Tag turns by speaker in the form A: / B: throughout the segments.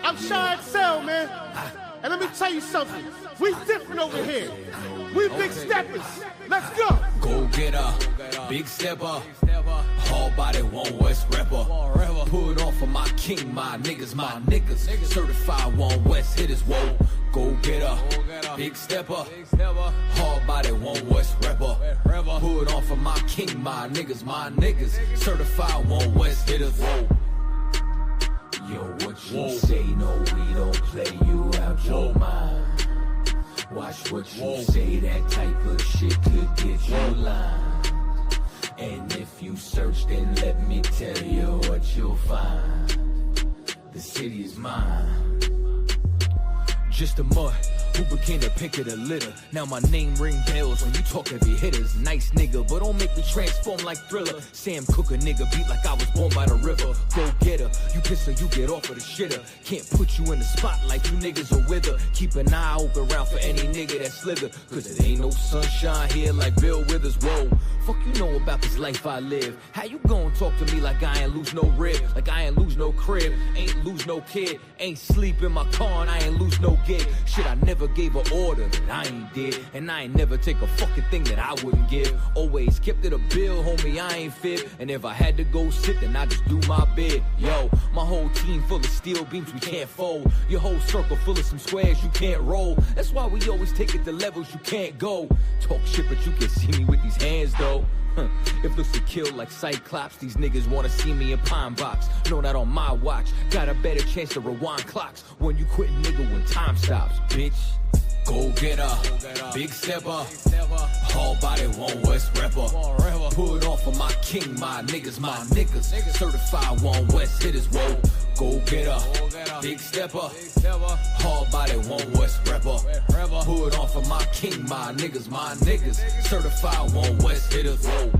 A: I'm Shy XL, man. And let me tell you something. We different over here. We big steppers. Let's go.
B: Go get a big stepper. Hard body, one West rapper. Put on for my king, my niggas. Certified one West hitters, whoa. Go get a big stepper. Hard body, one West rapper. Put on for my king, my niggas. Certified one West hitters, whoa. Yo, what you say? No, we don't play you out your mind. Watch what you say, that type of shit could get you lined. And if you search, then let me tell you what you'll find. The city is mine. Just a mud who became the pick of the litter. Now my name ring bells when you talk heavy hitters. Nice nigga, but don't make me transform like Thriller. Sam Cooke a nigga beat like I was born by the river. Go get her, you piss her, you get off of the shitter. Can't put you in the spotlight, you niggas are with her. Keep an eye open round for any nigga that slither. Cause it ain't no sunshine here like Bill Withers, whoa. Fuck you know about this life I live. How you gon' talk to me like I ain't lose no rib? Like I ain't lose no crib, ain't lose no kid. Ain't sleep in my car and I ain't lose no gig. Shit, I never gave an order that I ain't did. And I ain't never take a fucking thing that I wouldn't give. Always kept it a bill, homie, I ain't fib. And if I had to go sit, then I just do my bid. Yo, my whole team full of steel beams we can't fold. Your whole circle full of some squares you can't roll. That's why we always take it to levels you can't go. Talk shit, but you can see me with these hands though. If looks to kill like Cyclops, these niggas wanna see me in Pine Box. Know that on my watch, got a better chance to rewind clocks. When you quit nigga when time stops, bitch. Go get a big stepper. Hard body, one West rapper. Put on for my king, my niggas. Certified one West hitters, whoa. Go get a big stepper. Hard body, one West rapper. Put on for my king, my niggas. Certified one West hitters, whoa.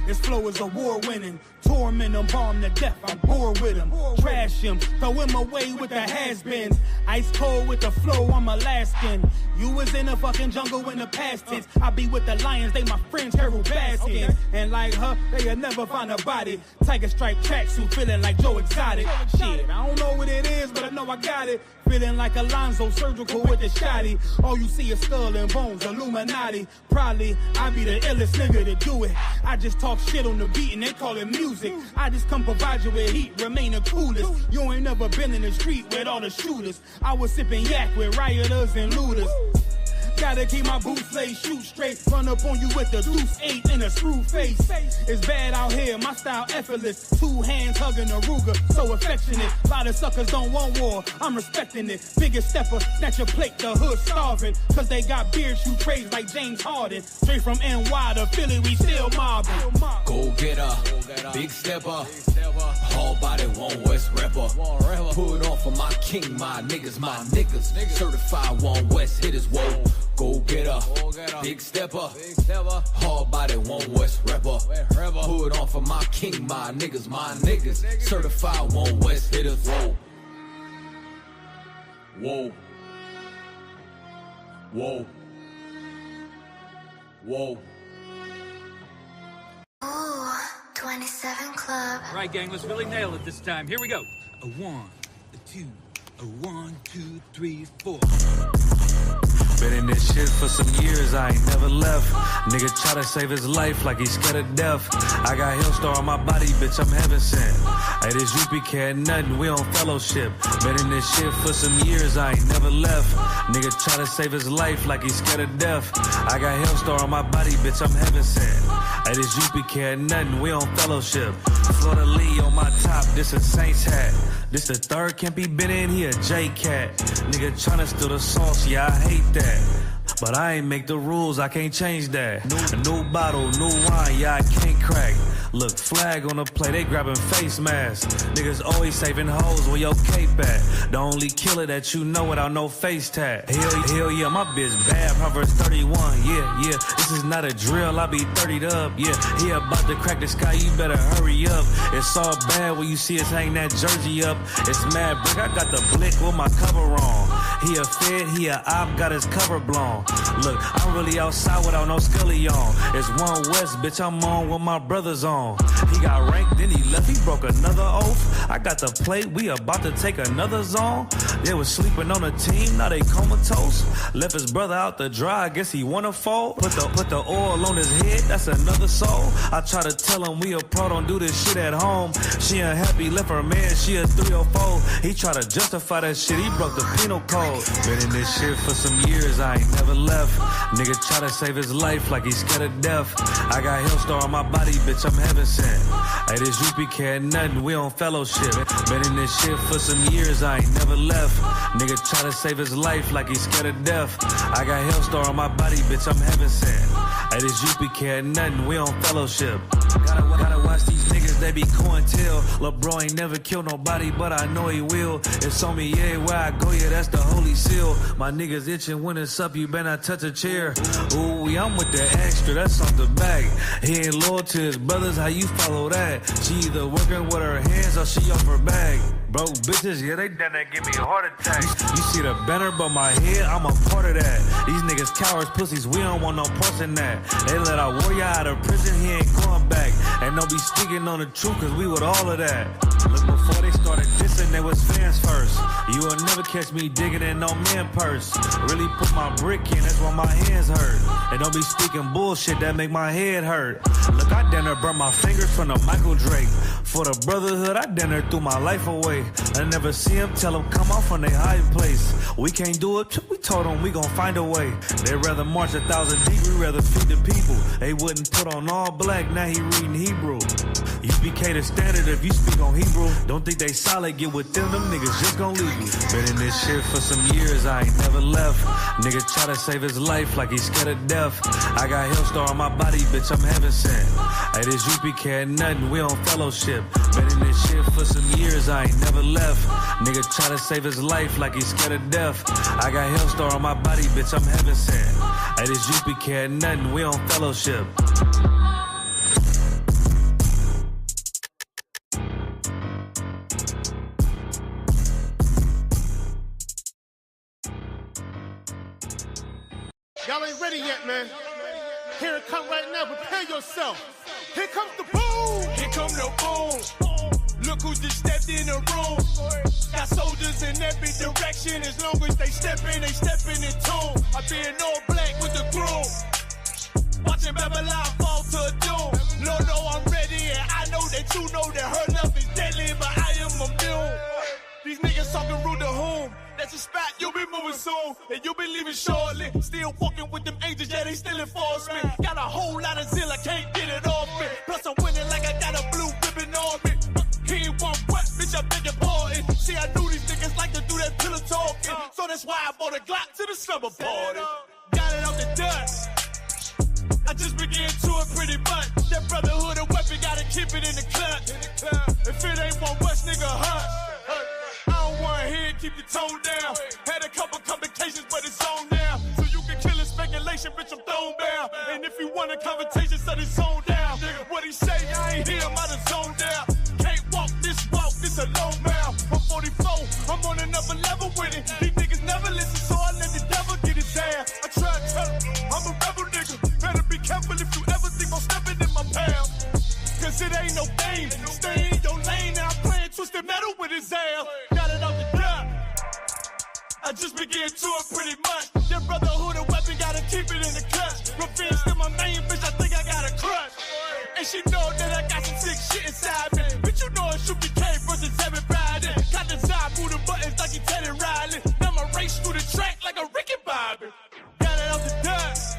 C: This flow is award-winning. Torment him, bomb to death, I'm bored with him. Trash him, throw him away with the has-beens. Ice cold with the flow, I'm Alaskan. You was in the fucking jungle in the past tense. I be with the lions, they my friends, Carol Baskin. And like her, they'll never find a body. Tiger stripe tracksuit, feeling like Joe Exotic. Shit, I don't know what it is, but I know I got it. Feeling like Alonzo, surgical with the shotty. All you see is skull and bones, Illuminati. Probably, I be the illest nigga to do it. I just talk shit on the beat and they call it music. I just come provide you with heat, remain the coolest. You ain't never been in the street with all the shooters. I was sipping yak with rioters and looters. Gotta keep my boots laid, shoot straight. Run up on you with the deuce 8 in a screw face. It's bad out here, my style effortless. 2 hands hugging a Ruger, so affectionate. A lot of suckers don't want war, I'm respecting it. Biggest stepper, snatch your plate, the hood starving. Cause they got beard shoe trades like James Harden. Straight from NY to Philly, we still mobbing.
B: Go get a big stepper. Hard body, one West rapper. Put on for my king, my niggas. Certified one West hitters, whoa. Go get a big stepper. Hard body, one West rapper. Put on for my king, my niggas. Certified one West hitters, whoa. Whoa. Whoa. Whoa.
D: Ooh, 27 Club.
E: All right, gang, let's really nail it this time. Here we go. A 1, a 2, a 1, 2, 3, 4.
F: Been in this shit for some years, I ain't never left. Nigga try to save his life like he's scared of death. I got Hillstar on my body, bitch, I'm heaven sent. Hey, this Isupk ain't nothing, we on fellowship. Been in this shit for some years, I ain't never left. Nigga try to save his life like he's scared of death. I got Hillstar on my body, bitch, I'm heaven sent. Hey, this Isupk ain't nothing, we on fellowship. Florida Lee on my top, this a Saints hat. This the third can't be been in here, J-Cat. Nigga tryna steal the sauce, yeah, I hate that. But I ain't make the rules, I can't change that. New bottle, new wine, yeah, I can't crack. Look, flag on the play, they grabbing face masks. Niggas always saving hoes where your cape at. The only killer that you know without no face tag. Hell yeah, my bitch bad, Proverbs 31, yeah. This is not a drill, I be 30'd up, yeah. He about to crack the sky, you better hurry up. It's all bad when you see us hang that jersey up. It's mad brick, I got the blick with my cover on. He a fed, he a op, got his cover blown. Look, I'm really outside without no scully on. It's one West, bitch, I'm on with my brothers on. on. He got ranked, then he left, he broke another oath. I got the plate, we about to take another zone. They was sleeping on the team, now they comatose. Left his brother out to dry, I guess he wanna fold. Put the oil on his head, that's another soul. I try to tell him we a pro, don't do this shit at home. She unhappy, left her man, she a 304. He try to justify that shit, he broke the penal code. Been in this shit for some years, I ain't never left. Nigga try to save his life like he's scared of death. I got Hellstar on my body, bitch, I'm heaven sent. Hey, this Isupk had nothing, we on fellowship. Been in this shit for some years, I ain't never left. Nigga try to save his life like he's scared of death. I got Hellstar on my body, bitch, I'm heaven sent. Hey, this Isupk had nothing, we on fellowship. Gotta watch these niggas, they be cointel. LeBron ain't never killed nobody, but I know he will. It's on me, yeah, where I go, yeah, that's the holy seal. My niggas itching when it's up, you better not touch a chair. Ooh, I'm with the extra, that's off the bag. He ain't loyal to his brothers, how you follow that? She either working with her hands or she off her bag. Broke bitches, yeah, they done that, give me a heart attack. You see the banner, but my head, I'm a part of that. These niggas cowards, pussies, we don't want no parts in that. They let our warrior out of prison, he ain't going back. And don't be speaking on the truth, cause we with all of that. Look, before they started dissing, they was fans first. You will never catch me digging in no man purse. Really put my brick in, that's why my hands hurt. And don't be speaking bullshit, that make my head hurt. Look, I done burnt my fingers from the Michael Drake. For the brotherhood, I done threw my life away. I never see him, tell him come out from their hiding place. We can't do it, we told them we gon' find a way. They'd rather march 1,000 deep, we rather feed the people. They wouldn't put on all black, now he reading Hebrew. Isupk the standard if you speak on Hebrew. Don't think they solid, get with them niggas just gon' leave you. Been in this shit for some years, I ain't never left. Nigga try to save his life like he's scared of death. I got Hellstar on my body, bitch, I'm heaven sent. Hey, this Isupk had nothing, we on fellowship. Been in this shit for some years, I ain't never left. Nigga try to save his life like he's scared of death. I got Hellstar on my body, bitch, I'm heaven sent. Hey, this Isupk had nothing, we on fellowship.
A: Y'all ain't ready yet, man. Here it come right now. Prepare yourself. Here comes the boom.
C: Here come the boom. Look who just stepped in the room. Got soldiers in every direction. As long as they steppin' in tune. I been all black with the groove. Watching Babylon fall to doom. Lord, know I'm ready, and I know that you know that her love is deadly, but I am immune. These niggas talking rude to whom? That's a spot, you'll be moving soon, and you'll be leaving shortly. Still walking with them angels, yeah, they still enforce me. Got a whole lot of zeal, I can't get it off me. Plus I'm winning like I got a blue ribbon on me. He ain't one what, bitch, I beg your pardon. See, I knew these niggas like to do that pillow talking, so that's why I bought a Glock to the slumber party. Got it off the dust. I just began to it pretty much. That brotherhood of weapon, gotta keep it in the clutch. If it ain't one West, nigga, hush. I don't wanna hear it, keep your tone down. Had a couple complications, but it's on now. So you can kill it, speculation, bitch, I'm thrown down. And if you want a conversation, set his zone down. What he say, I ain't hear him, I done zoned down. Can't walk, this a low mouth. I'm 44, I'm on another level with it. These niggas never listen, so I let the devil get his ass. I try to tell him, I'm a rebel nigga. Better be careful if you ever think I'm stepping in my path. Cause it ain't no game, stay in your lane. Now I'm playing twisted metal with his ass. Got it off the top. I just began to it pretty much. That brotherhood of weapon, gotta keep it in the clutch. Revenge still my main bitch, I think I got a crush. And she know that I got some sick shit inside me. But you know it should be K versus everybody. Got the side, move the buttons like he Teddy Riley. Now my race through the track like a Ricky Bobby. Got it off the dust.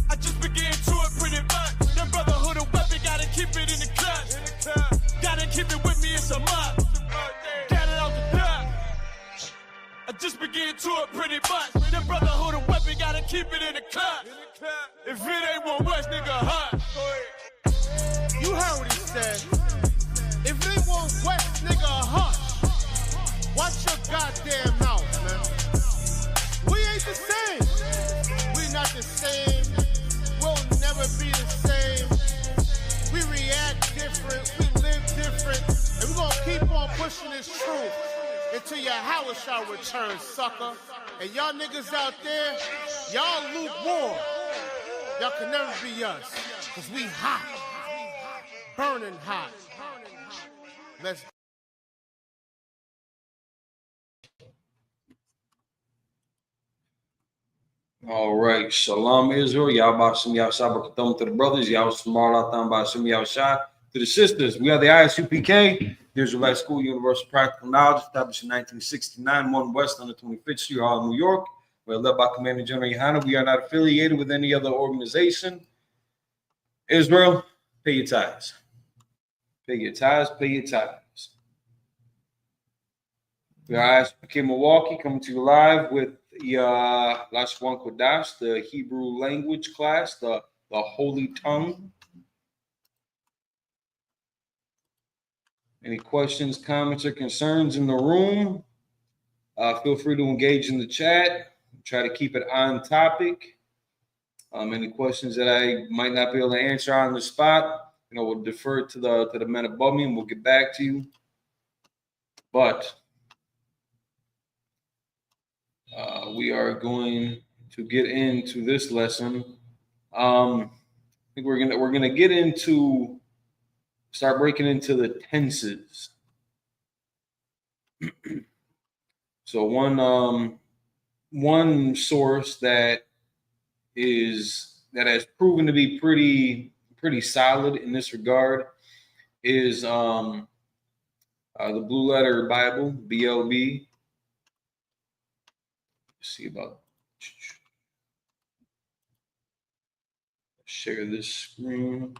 C: I just began to it pretty much. That brotherhood of weapon, gotta keep it in the clutch. Gotta keep it with me, it's a must. Got it off the dust. I just began to it pretty much. That brotherhood of weapon, gotta keep it in the clutch. If it ain't one West, nigga, hot.
A: You heard what he said. If it ain't one West, nigga, hush. Watch your goddamn mouth, man. We ain't the same. We not the same. We'll never be the same. We react different. We live different. And we're gonna keep on pushing this truth until your house shall return, sucker. And y'all niggas out there, y'all lukewarm. Y'all can never be us, cause we hot. burning hot. Let's
G: All right. Shalom, Israel. Yahbashim Yahshua to the brothers. Yahshua Yahshua to the sisters. We are the Isupk, the Israelite School Universal Practical Knowledge, established in 1969, 1 West on the 25th Street, Harlem, New York. We're led by Commander General Yohana. We are not affiliated with any other organization. Israel, pay your tithes. Pay your tithes, pay your tithes. We are Isupk Milwaukee, coming to you live with Lashwan Kodash, the Hebrew language class, the Holy Tongue. Any questions, comments, or concerns in the room? Feel free to engage in the chat. Try to keep it on topic. Any questions that I might not be able to answer on the spot, we'll defer to the men above me, and we'll get back to you. But we are going to get into this lesson. I think we're gonna get into start breaking into the tenses. So one source that has proven to be pretty solid in this regard is the Blue Letter Bible, BLB. See about share this screen.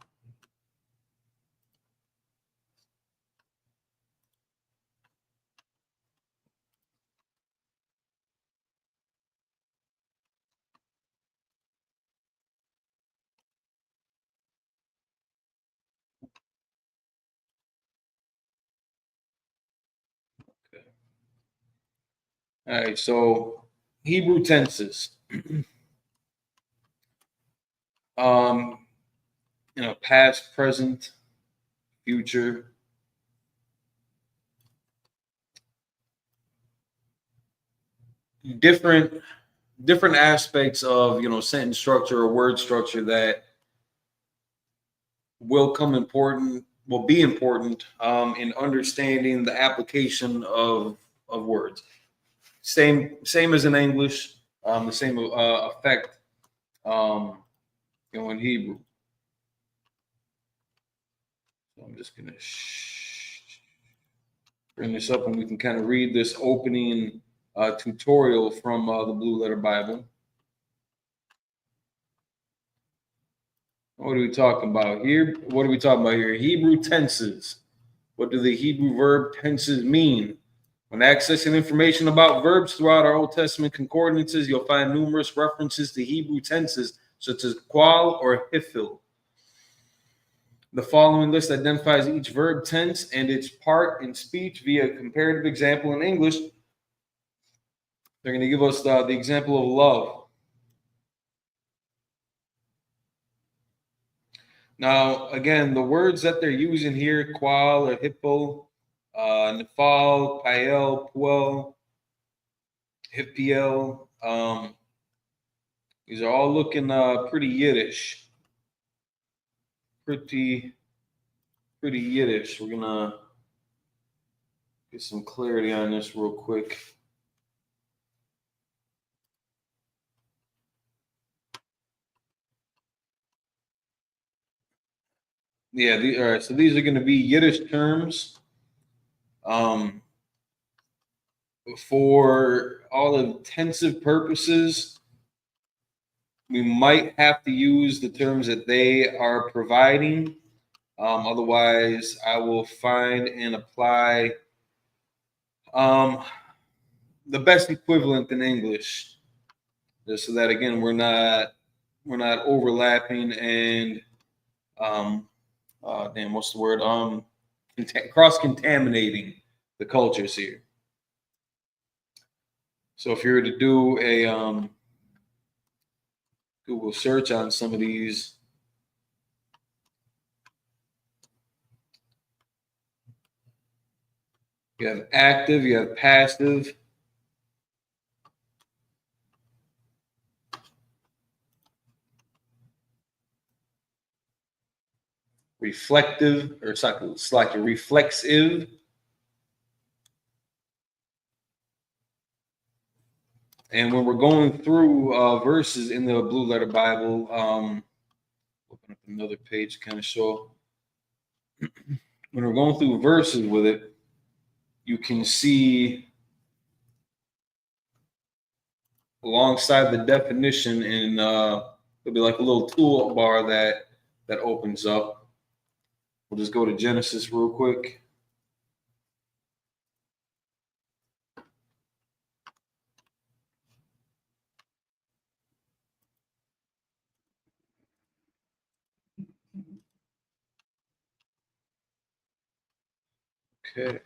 G: Okay. All right, so Hebrew tenses. Past, present, future. Different aspects of sentence structure or word structure that will be important in understanding the application of words. Same as in English, the same effect in Hebrew. So I'm just gonna bring this up and we can kind of read this opening tutorial from the Blue Letter Bible. What are we talking about here? Hebrew tenses. What do the Hebrew verb tenses mean? When accessing information about verbs throughout our Old Testament concordances, you'll find numerous references to Hebrew tenses, such as qual or hifil. The following list identifies each verb tense and its part in speech via a comparative example in English. They're going to give us the example of love. Now, again, the words that they're using here, qual or hippo, nefal, pael, puel, hippiel, these are all looking pretty Yiddish. Pretty Yiddish. We're gonna get some clarity on this real quick. Yeah, all right. So these are going to be Yiddish terms. For all intensive purposes, we might have to use the terms that they are providing. Otherwise, I will find and apply the best equivalent in English, just so that again we're not overlapping and what's the word? Cross-contaminating the cultures here. So if you were to do a Google search on some of these, you have active, you have passive. reflective, or it's like a reflexive. And when we're going through verses in the Blue Letter Bible, open up another page to kind of show. When we're going through verses with it, you can see alongside the definition, and there'll be like a little toolbar that opens up. We'll just go to Genesis real quick. Okay.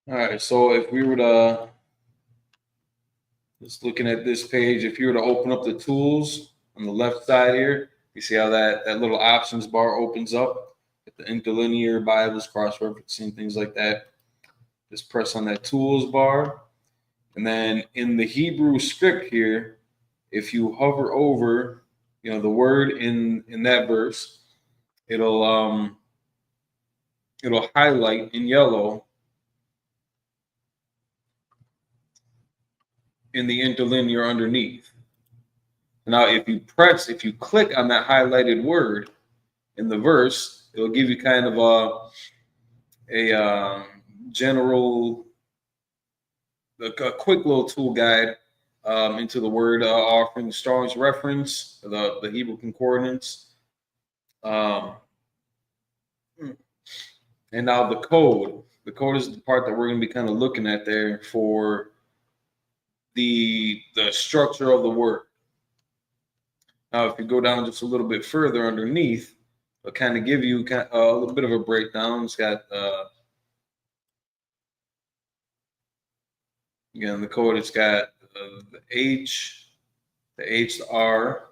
G: All right, so if we were to, just looking at this page, if you were to open up the tools on the left side here, you see how that little options bar opens up with the interlinear Bibles, cross-referencing, things like that. Just press on that tools bar. And then in the Hebrew script here, if you hover over, the word in that verse, it'll highlight in yellow in the interlinear underneath. Now, if you click on that highlighted word in the verse, it'll give you kind of a general, a quick little tool guide into the word, offering Strong's reference, the Hebrew concordance. And now the code. The code is the part that we're going to be kind of looking at there for the structure of the word. Now, if you go down just a little bit further underneath, it'll kind of give you a little bit of a breakdown. It's got, again, the code, it's got the H, the R,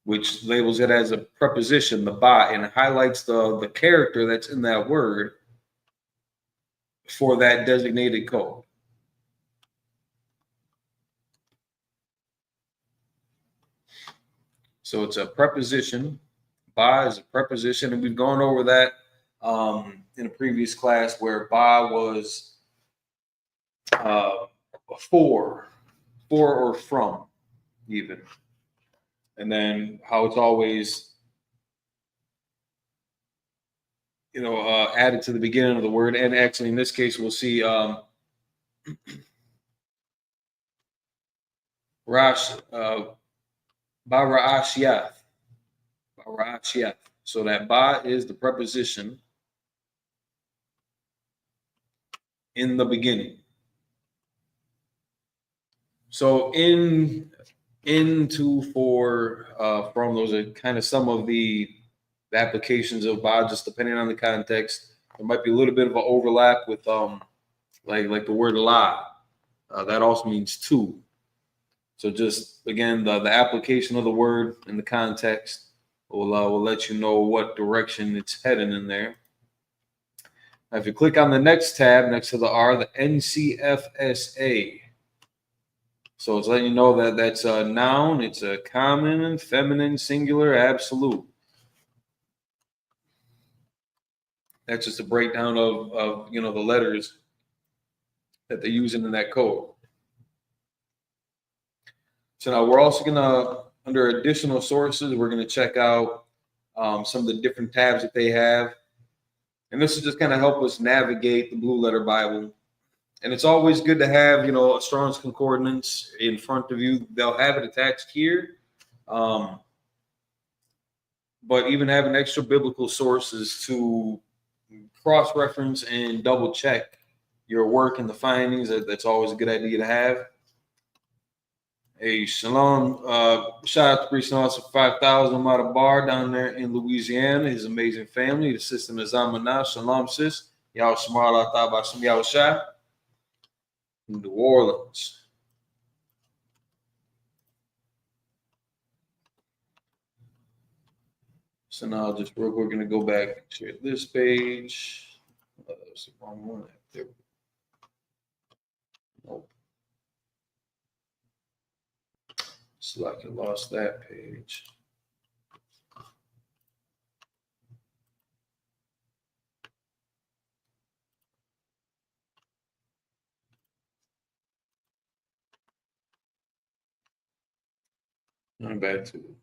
G: which labels it as a preposition, the ba, and highlights the character that's in that word for that designated code. So it's a preposition. Ba is a preposition, and we've gone over that in a previous class where ba was for or from, even. And then how it's always, added to the beginning of the word. And actually, in this case, we'll see Bara'ashiath. So that ba is the preposition in the beginning. So into, for, from, those are kind of some of the applications of ba, just depending on the context. There might be a little bit of an overlap with like the word la. That also means two. So just, again, the application of the word in the context will let you know what direction it's heading in there. Now, if you click on the next tab next to the R, the NCFSA. So it's letting you know that that's a noun, it's a common, feminine, singular, absolute. That's just a breakdown of the letters that they're using in that code. So now we're also gonna, under additional sources, we're gonna check out some of the different tabs that they have. And this is just kind of help us navigate the Blue Letter Bible. And it's always good to have, a Strong's Concordance in front of you. They'll have it attached here. But even having extra biblical sources to cross-reference and double-check your work and the findings, that's always a good idea to have. Hey, shalom. Shout out to Priest Nelson for 5,000 out of bar down there in Louisiana. His amazing family, the system is Zamana. Shalom, sis. Y'all smart out there by some y'all shot. New Orleans. So now just real quick, we're going to go back and share this page. That's the wrong one. There. Nope. It's like I lost that page. I'm back to it.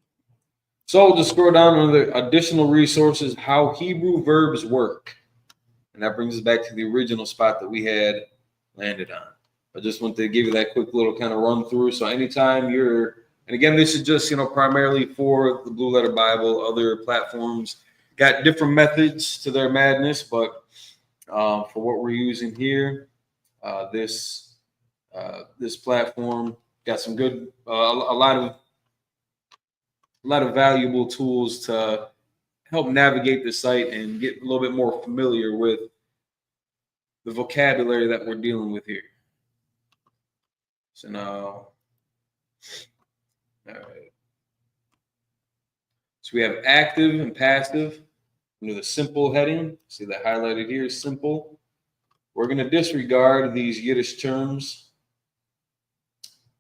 G: So just scroll down on the additional resources, how Hebrew verbs work. And that brings us back to the original spot that we had landed on. I just want to give you that quick little kind of run through. So anytime you're, and again, this is just, primarily for the Blue Letter Bible. Other platforms got different methods to their madness, but for what we're using here, this platform got some good, a lot of valuable tools to help navigate the site and get a little bit more familiar with the vocabulary that we're dealing with here. So now, all right. So we have active and passive under the simple heading. See that highlighted here is simple. We're going to disregard these Yiddish terms.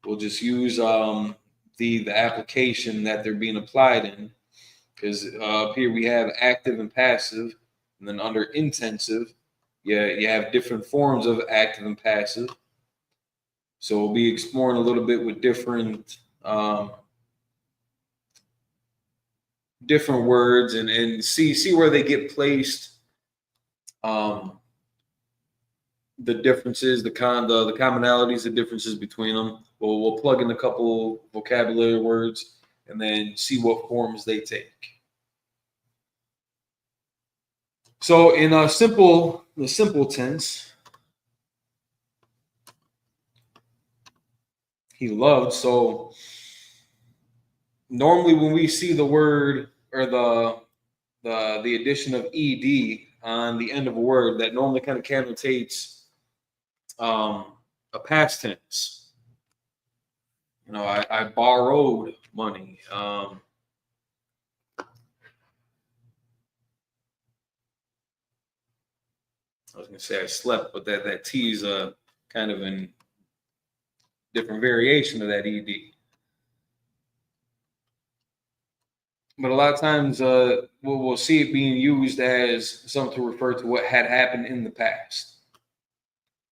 G: We'll just use the application that they're being applied in, because up here we have active and passive, and then under intensive, you have different forms of active and passive. So we'll be exploring a little bit with different words and see where they get placed, the differences, the commonalities, the differences between them. We'll plug in a couple vocabulary words and then see what forms they take. So in the simple tense, he loved. So normally when we see the word or the addition of ed on the end of a word, that normally kind of connotates a past tense. I borrowed money. I was going to say I slept, but that T is a kind of a different variation of that ed. But a lot of times we'll see it being used as something to refer to what had happened in the past.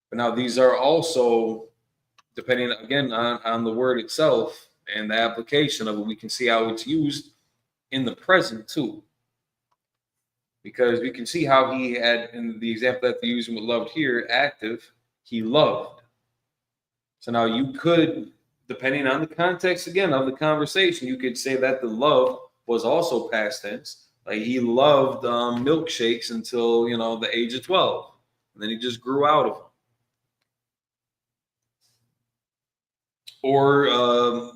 G: But now these are also, depending again on the word itself and the application of it, we can see how it's used in the present too. Because we can see how he had, in the example that they're using with loved here, active, he loved. So now you could, depending on the context again of the conversation, you could say that the love was also past tense. Like he loved milkshakes until, the age of 12. And then he just grew out of them. Or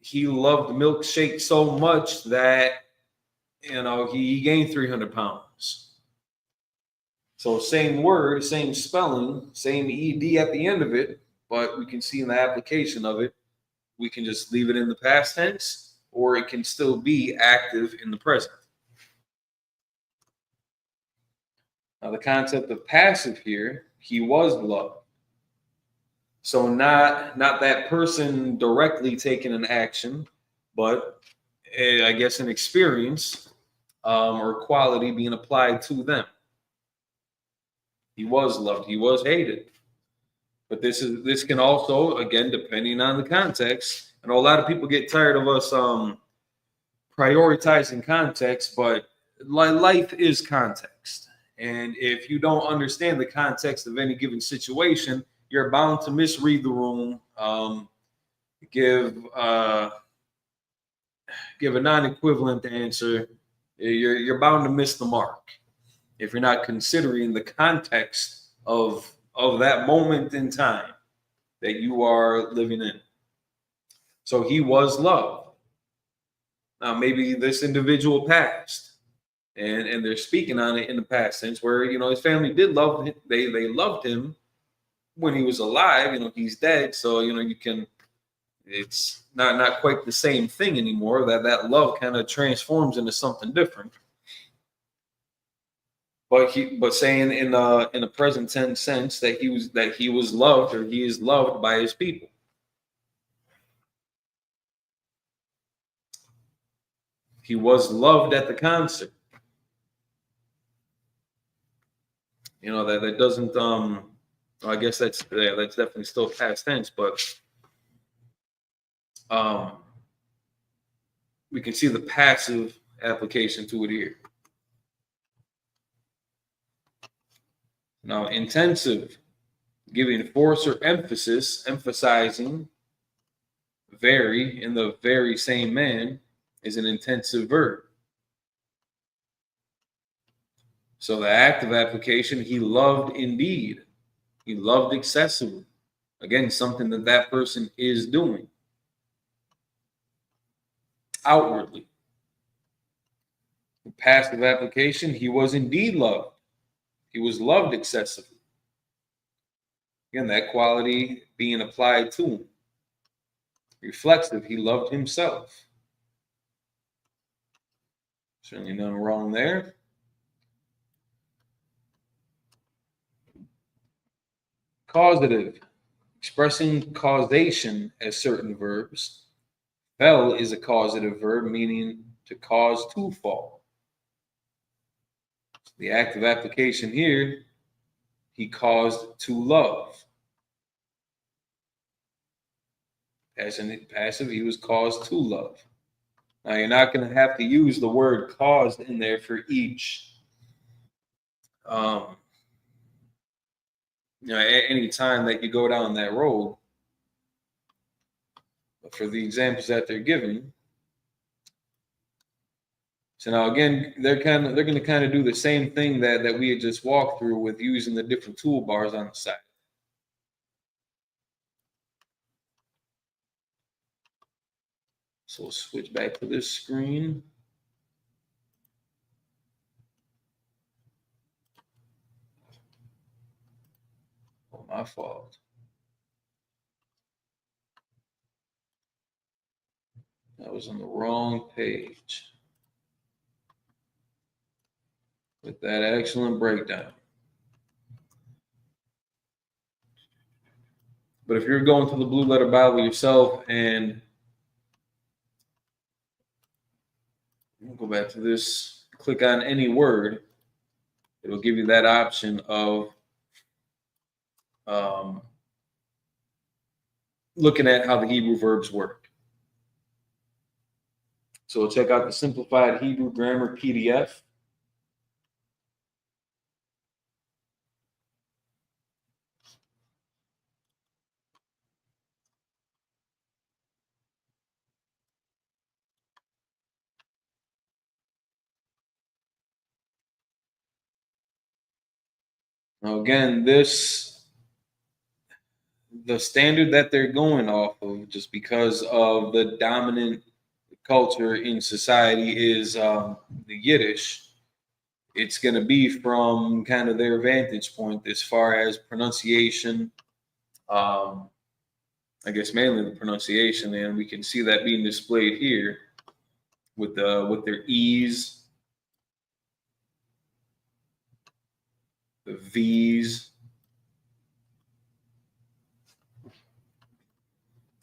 G: he loved milkshake so much that, he gained 300 pounds. So same word, same spelling, same ed at the end of it, but we can see in the application of it, we can just leave it in the past tense, or it can still be active in the present. Now the concept of passive here, he was loved. So not that person directly taking an action, but I guess an experience or quality being applied to them. He was loved. He was hated. But this can also, again, depending on the context. I know a lot of people get tired of us prioritizing context, but life is context. And if you don't understand the context of any given situation, you're bound to misread the room, give a non-equivalent answer. You're bound to miss the mark if you're not considering the context of that moment in time that you are living in. So he was loved. Now maybe this individual passed, and they're speaking on it in the past tense, where his family did love him. They loved him when he was alive. He's dead, so you can. It's not quite the same thing anymore. That love kind of transforms into something different. but saying in a present tense sense that he was loved, or he is loved by his people. He was loved at the concert. You know, that doesn't I guess that's definitely still past tense, but we can see the passive application to it here. Now, intensive, giving force or emphasis, emphasizing, very in the very same man, is an intensive verb. So the active application, he loved indeed. He loved excessively. Again, something that person is doing outwardly. The passive application, he was indeed loved. He was loved excessively. Again, that quality being applied to him. Reflexive, he loved himself. Certainly nothing wrong there. Causative, expressing causation as certain verbs. Fell is a causative verb, meaning to cause to fall. The active application here, he caused to love. Passive, he was caused to love. Now, you're not going to have to use the word caused in there for each. Any time that you go down that road. But for the examples that they're giving. So now again, they're going to kind of do the same thing that we had just walked through with using the different toolbars on the side. So we'll switch back to this screen. Oh, my fault. That was on the wrong page. With that excellent breakdown. But if you're going to the Blue Letter Bible yourself and go back to this, click on any word, it'll give you that option of looking at how the Hebrew verbs work. So we'll check out the Simplified Hebrew Grammar PDF. Now again, the standard that they're going off of, just because of the dominant culture in society, is the Yiddish. It's going to be from kind of their vantage point as far as pronunciation. I guess mainly the pronunciation, and we can see that being displayed here with their E's, the V's,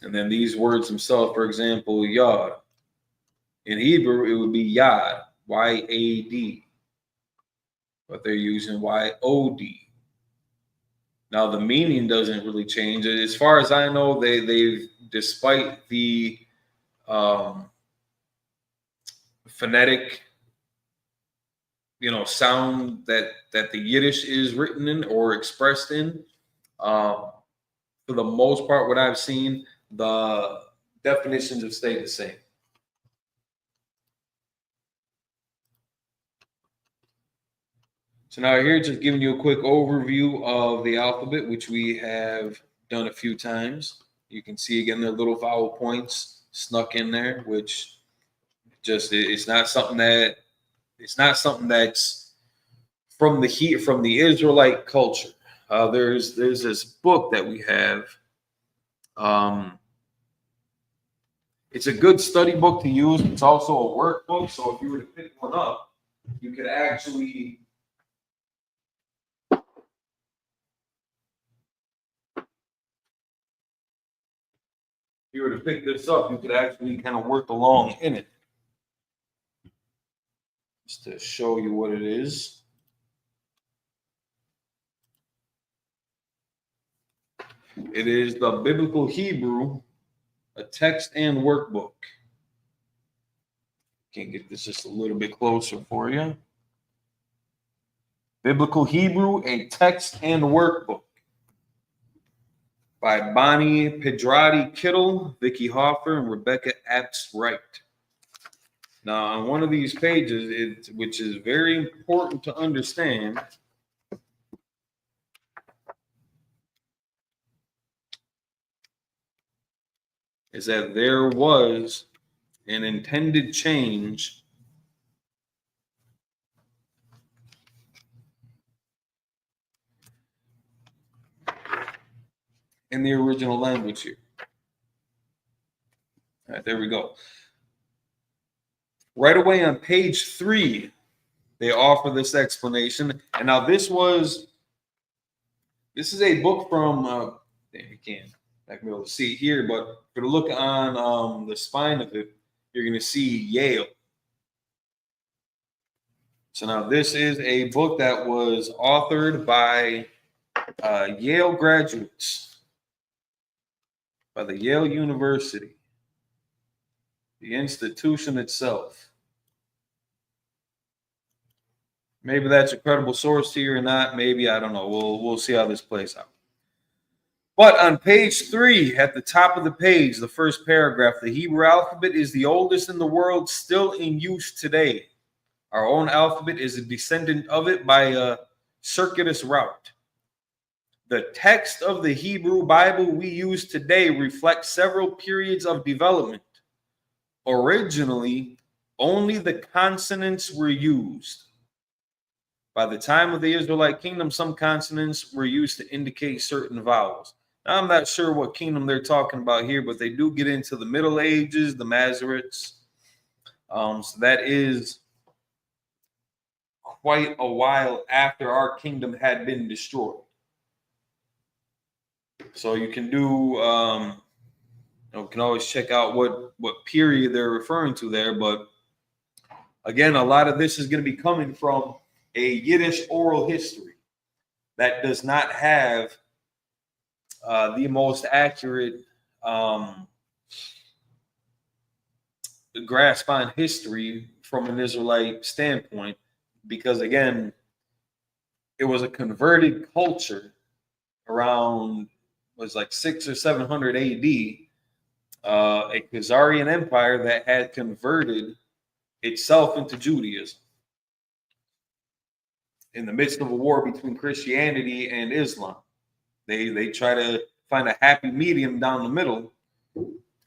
G: and then these words themselves, for example, Yod. In Hebrew, it would be Yad, Y-A-D, but they're using Y-O-D. Now, the meaning doesn't really change. As far as I know, they've, despite the phonetic, sound that the Yiddish is written in or expressed in, for the most part, what I've seen, the definitions have stayed the same. So now here, just giving you a quick overview of the alphabet, which we have done a few times. You can see again the little vowel points snuck in there, which just it's not something that's from the Israelite culture. There's this book that we have. It's a good study book to use. It's also a workbook. So if you were to pick one up, you could actually you were to pick this up, you could actually kind of work along in it. Just to show you what it is. It is the Biblical Hebrew, a text and workbook. Can get this just a little bit closer for you. Biblical Hebrew, a text and workbook. By Bonnie Pedrati Kittle, Vicky Hoffer, and Rebecca Apps Wright. Now, on one of these pages, which is very important to understand, is that there was an intended change in the original language here. All right, there we go. Right away on page 3, they offer this explanation. And now this is a book from, you can't be able to see it here, but if you look on the spine of it, you're going to see Yale. So now this is a book that was authored by Yale graduates, by the Yale University, the institution itself. Maybe that's a credible source to you or not. Maybe, I don't know. We'll see how this plays out. But on page 3, at the top of the page, the first paragraph, the Hebrew alphabet is the oldest in the world, still in use today. Our own alphabet is a descendant of it by a circuitous route. The text of the Hebrew Bible we use today reflects several periods of development. Originally, only the consonants were used. By the time of the Israelite kingdom, some consonants were used to indicate certain vowels. Now, I'm not sure what kingdom they're talking about here, but they do get into the Middle Ages, the Masoretes. So that is quite a while after our kingdom had been destroyed. So you can do, you can always check out what period they're referring to there. But again, a lot of this is going to be coming from a Yiddish oral history that does not have the most accurate grasp on history from an Israelite standpoint, because again, it was a converted culture around, was like 600 or 700 AD, a Khazarian empire that had converted itself into Judaism in the midst of a war between Christianity and Islam. They try to find a happy medium down the middle.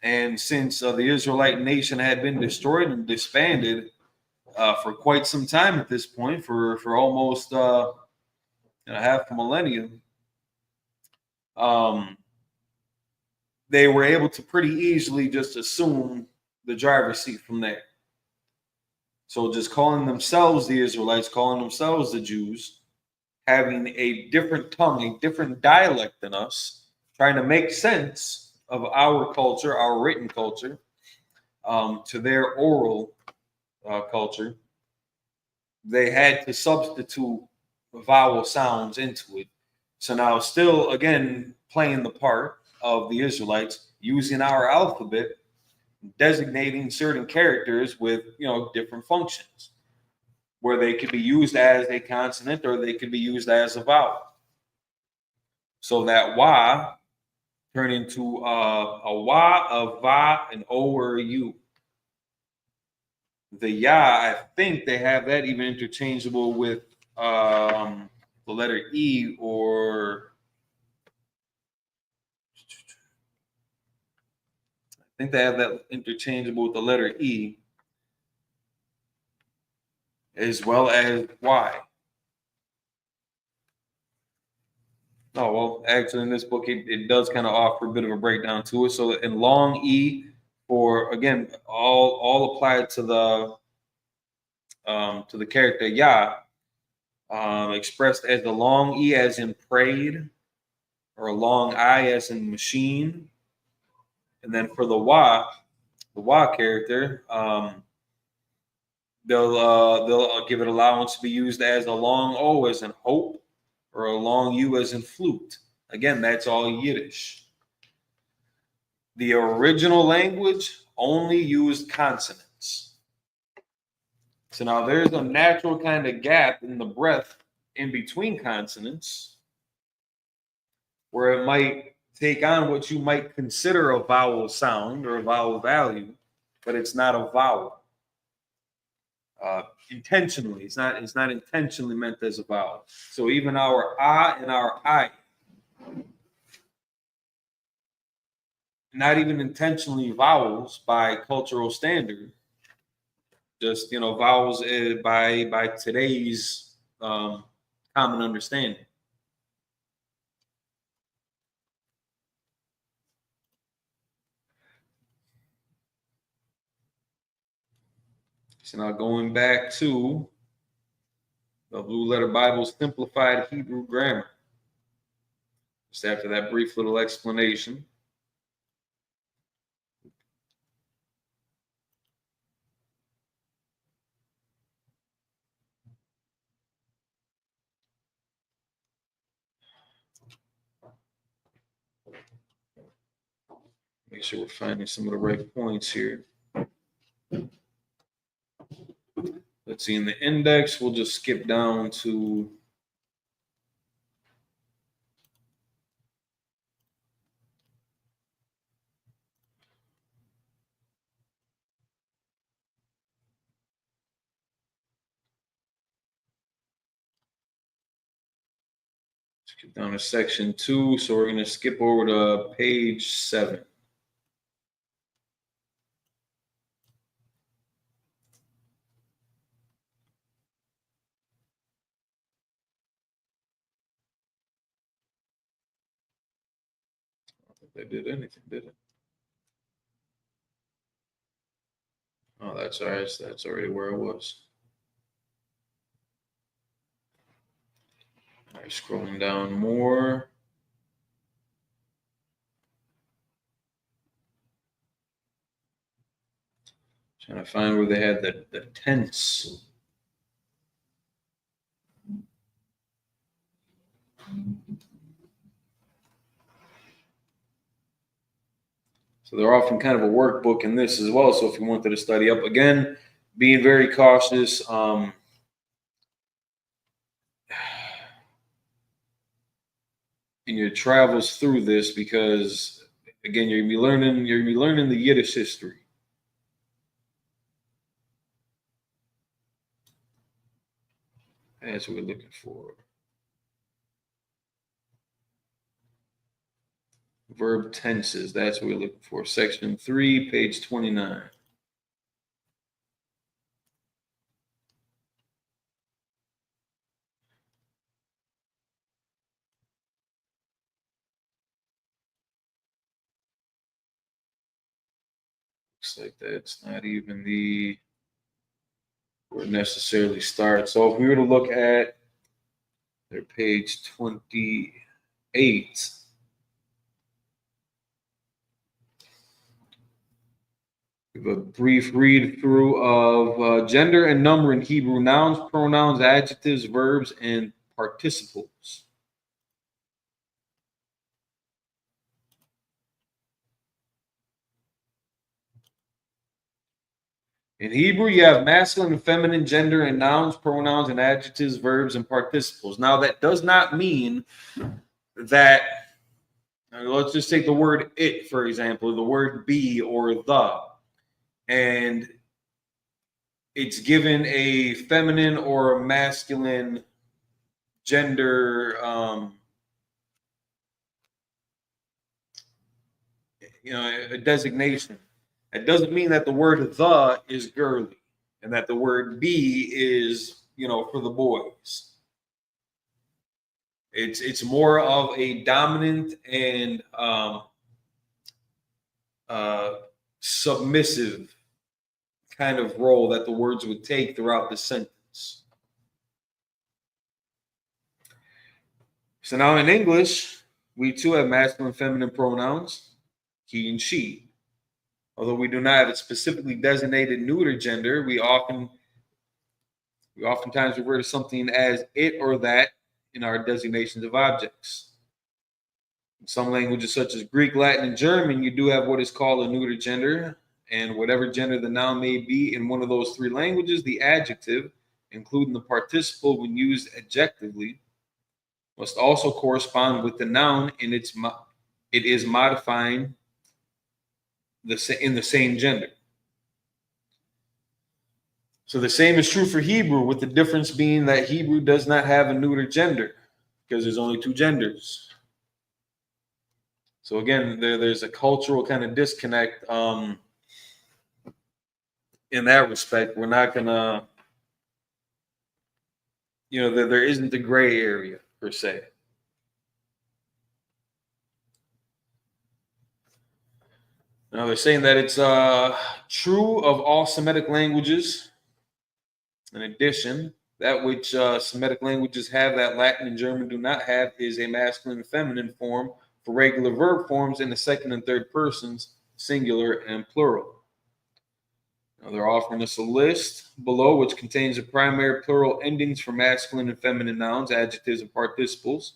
G: And since the Israelite nation had been destroyed and disbanded for quite some time at this point, for almost half a millennium, they were able to pretty easily just assume the driver's seat from there. So just calling themselves the Israelites, calling themselves the Jews, having a different tongue, a different dialect than us, trying to make sense of our culture, our written culture, to their oral culture, they had to substitute vowel sounds into it. So now still, again, playing the part of the Israelites, using our alphabet, designating certain characters with, different functions, where they could be used as a consonant or they could be used as a vowel. So that wa turn into a wa, a va, an o, or a u. The ya, I think they have that even interchangeable with the letter e, or I think they have that interchangeable with the letter E, as well as Y. Oh, well, actually, in this book, it does kind of offer a bit of a breakdown to it. So in long E, for, again, all applied to the character Yah, expressed as the long E as in prayed, or a long I as in machine, And then for the wa character, they'll give it allowance to be used as a long O as in hope, or a long U as in flute. Again, that's all Yiddish. The original language only used consonants. So now there's a natural kind of gap in the breath in between consonants where it might take on what you might consider a vowel sound or a vowel value, but it's not a vowel. Intentionally, it's not intentionally meant as a vowel. So even our ah and our I, not even intentionally vowels by cultural standard, just vowels by today's common understanding. So now going back to the Blue Letter Bible's simplified Hebrew grammar, just after that brief little explanation. Make sure we're finding some of the right points here. Let's see, in the index, we'll just skip down to section 2. So we're going to skip over to page 7. I don't think they did anything, did it? Oh, that's all right. That's already where it was. All right, scrolling down more. Trying to find where they had the tense. So they're often kind of a workbook in this as well. So if you wanted to study up, again, being very cautious. In your travels through this, because again, you're gonna be learning the Yiddish history. That's what we're looking for. Verb tenses, that's what we're looking for. Section 3, page 29. Looks like that's not even where it necessarily starts. So if we were to look at their page 28, we have a brief read through of gender and number in Hebrew: nouns, pronouns, adjectives, verbs, and participles. In Hebrew, you have masculine and feminine gender and nouns, pronouns, and adjectives, verbs, and participles. Now, that does not mean that, let's just take the word it, for example, the word be or the, and it's given a feminine or a masculine gender, a designation. It doesn't mean that the word the is girly and that the word be is, for the boys. It's more of a dominant and submissive kind of role that the words would take throughout the sentence. So now in English, we too have masculine and feminine pronouns, he and she. Although we do not have a specifically designated neuter gender, we oftentimes refer to something as it or that in our designations of objects. In some languages, such as Greek, Latin, and German, you do have what is called a neuter gender, and whatever gender the noun may be in one of those three languages, the adjective, including the participle when used adjectively, must also correspond with the noun in it is modifying in the same gender. So the same is true for Hebrew, with the difference being that Hebrew does not have a neuter gender because there's only two genders. So again, there's a cultural kind of disconnect in that respect. We're not gonna, there isn't a gray area per se. Now they're saying that it's true of all Semitic languages. In addition, that which Semitic languages have that Latin and German do not have is a masculine and feminine form for regular verb forms in the second and third persons, singular and plural. Now they're offering us a list below which contains the primary plural endings for masculine and feminine nouns, adjectives, and participles.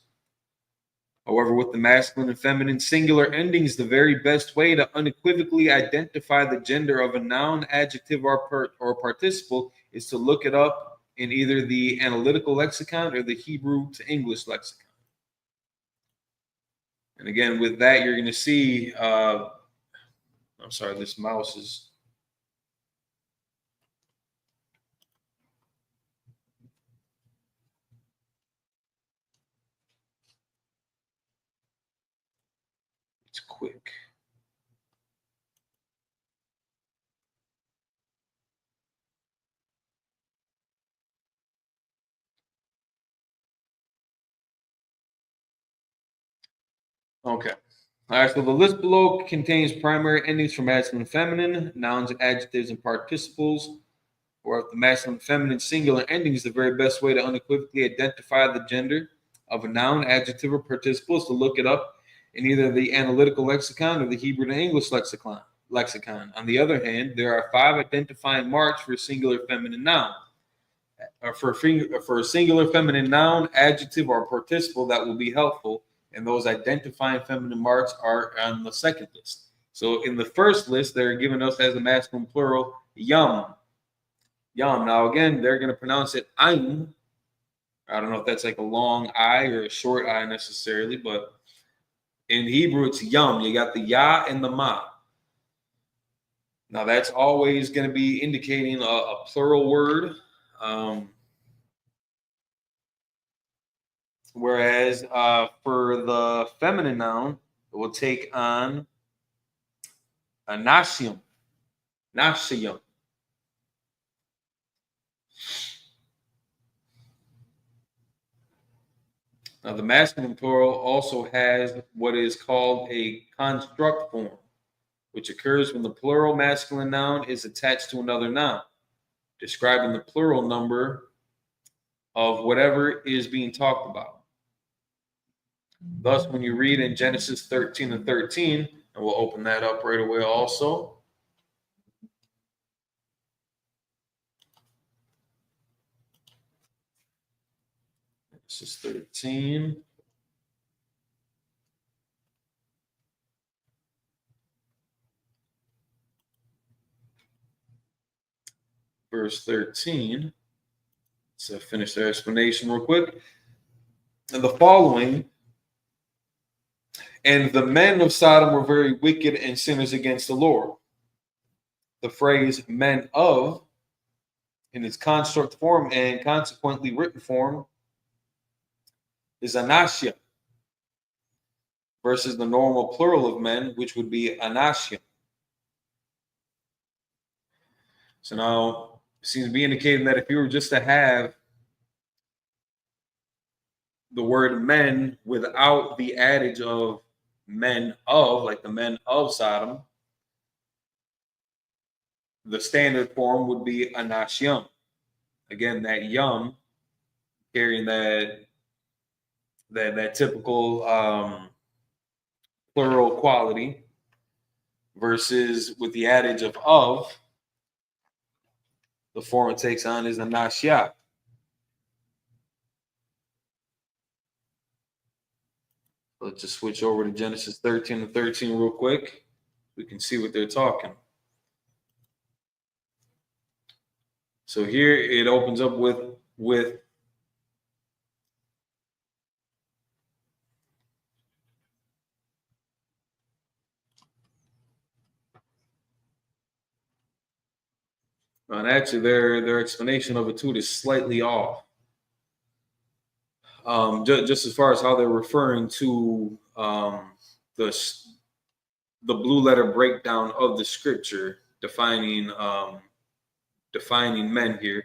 G: However, with the masculine and feminine singular endings, the very best way to unequivocally identify the gender of a noun, adjective, or participle is to look it up in either the analytical lexicon or the Hebrew to English lexicon. And again, with that, you're going to see, I'm sorry, this mouse is. It's quick. Okay. All right, so the list below contains primary endings for masculine and feminine, nouns, adjectives, and participles. Or if the masculine and feminine singular ending is the very best way to unequivocally identify the gender of a noun, adjective, or participle is to look it up in either the analytical lexicon or the Hebrew to English lexicon. On the other hand, there are 5 identifying marks for a singular feminine noun. For a singular feminine noun, adjective, or participle that will be helpful, and those identifying feminine marks are on the second list. So in the first list, they're giving us as a masculine plural, yum. Yum. Now, again, they're going to pronounce it ayn. I don't know if that's like a long I or a short I necessarily, but in Hebrew, it's yum. You got the ya and the ma. Now, that's always going to be indicating a plural word. Whereas for the feminine noun, it will take on a nasium. Nasium. Now, the masculine plural also has what is called a construct form, which occurs when the plural masculine noun is attached to another noun, describing the plural number of whatever is being talked about. Thus, when you read in Genesis 13:13, and we'll open that up right away also. Genesis 13. Verse 13. Let's finish their explanation real quick. And the following, and the men of Sodom were very wicked and sinners against the Lord. The phrase men of, in its construct form and consequently written form, is anasia versus the normal plural of men, which would be anasia. So now it seems to be indicating that if you were just to have the word men without the adage of men of, like the men of Sodom, the standard form would be anasyam. Again, that yum carrying that typical plural quality. versus with the adage of, the form it takes on is a nasya. Let's just switch over to Genesis 13 and 13 real quick. We can see what they're talking. So here it opens up with and actually their explanation of it too is slightly off. Just as far as how they're referring to the blue letter breakdown of the scripture defining men here,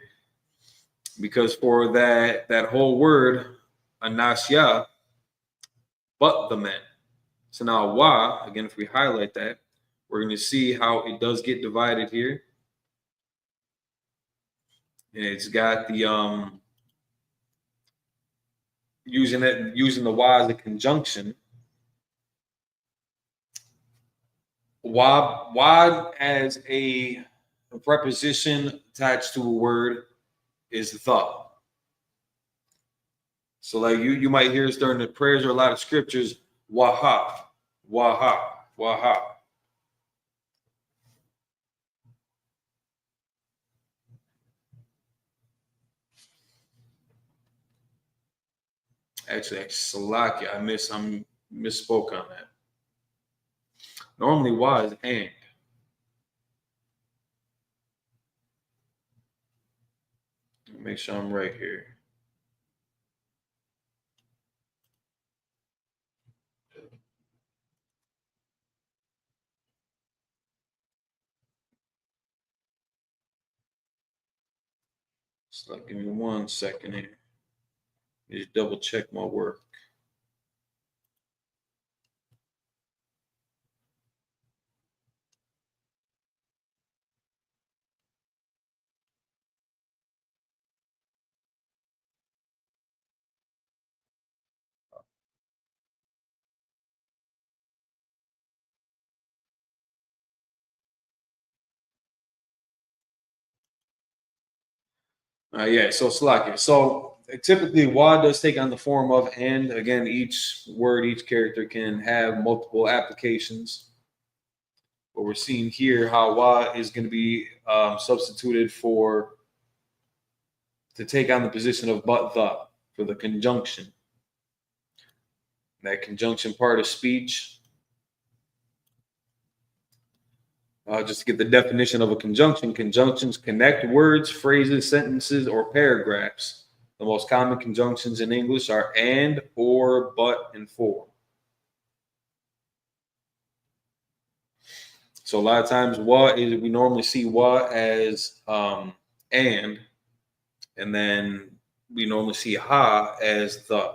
G: because for that whole word anasya, but the men. So now wa, again, if we highlight that, we're going to see how it does get divided here. And it's got the using the wa as a conjunction. Wa as a preposition attached to a word is the. So like you might hear us during the prayers or a lot of scriptures, waha, waha, waha. Actually, Salaki, I misspoke on that. Normally, wa is and. Make sure I'm right here. Just like, give me 1 second here. Just double check my work. Yeah, so Slakia. So typically, wa does take on the form of and. Again, each word, each character can have multiple applications. But we're seeing here how wa is going to be substituted to take on the position of but the for the conjunction. That conjunction part of speech. Just to get the definition of a conjunction, conjunctions connect words, phrases, sentences, or paragraphs. The most common conjunctions in English are and, or, but, and for. So a lot of times we normally see wa as and then we normally see ha as the.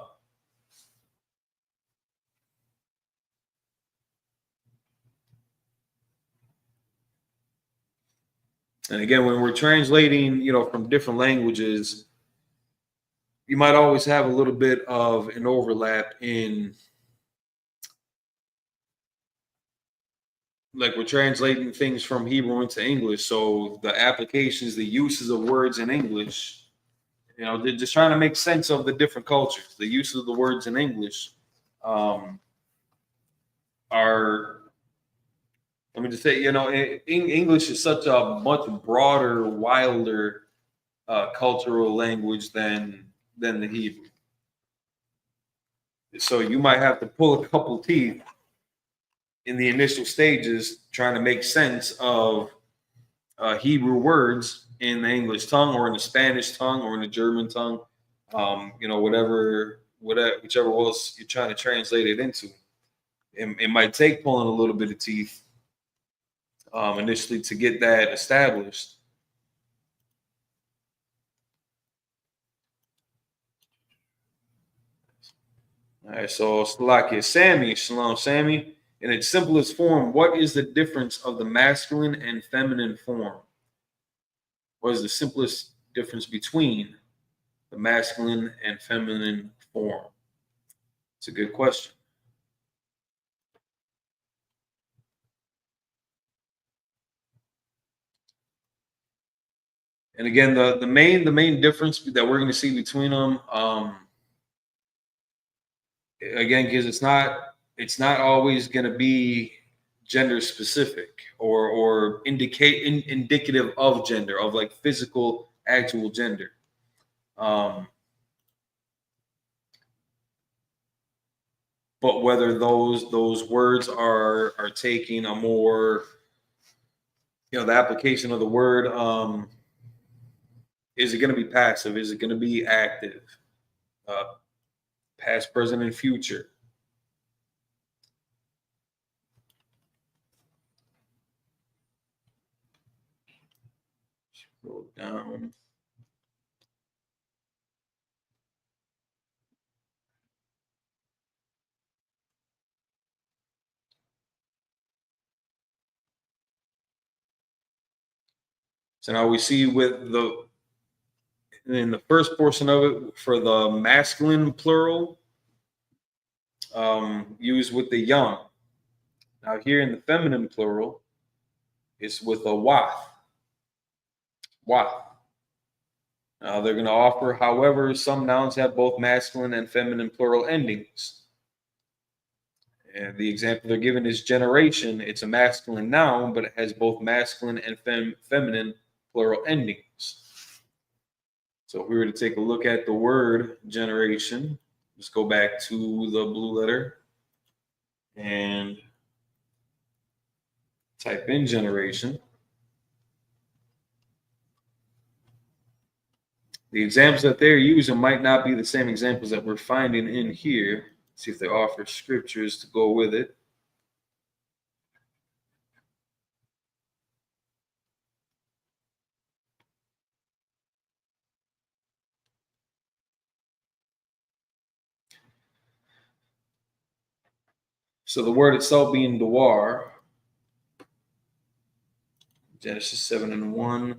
G: And again, when we're translating, from different languages, you might always have a little bit of an overlap in, like, we're translating things from Hebrew into English. So the applications, the uses of words in English, they're just trying to make sense of the different cultures. The use of the words in English are, let me just say, English is such a much broader, wilder cultural language than the Hebrew. So you might have to pull a couple teeth in the initial stages trying to make sense of Hebrew words in the English tongue or in the Spanish tongue or in the German tongue, whichever was you're trying to translate it into. It might take pulling a little bit of teeth initially to get that established. All right, so Salakia Sammy, Shalom Sammy. In its simplest form, what is the difference of the masculine and feminine form? What is the simplest difference between the masculine and feminine form? It's a good question. And again, the main difference that we're going to see between them, again, because it's not always going to be gender specific or indicative of gender, of like physical actual gender. But whether those words are taking a more, the application of the word, is it going to be passive? Is it going to be active? Past, present, and future. Scroll down. So now we see in the first portion of it, for the masculine plural, used with the young. Now here in the feminine plural, it's with a wath. Wath. Now they're going to offer, however, some nouns have both masculine and feminine plural endings. And the example they're given is generation. It's a masculine noun, but it has both masculine and feminine plural endings. So if we were to take a look at the word generation, let's go back to the blue letter and type in generation. The examples that they're using might not be the same examples that we're finding in here. Let's see if they offer scriptures to go with it. So the word itself being dewar, Genesis 7:1.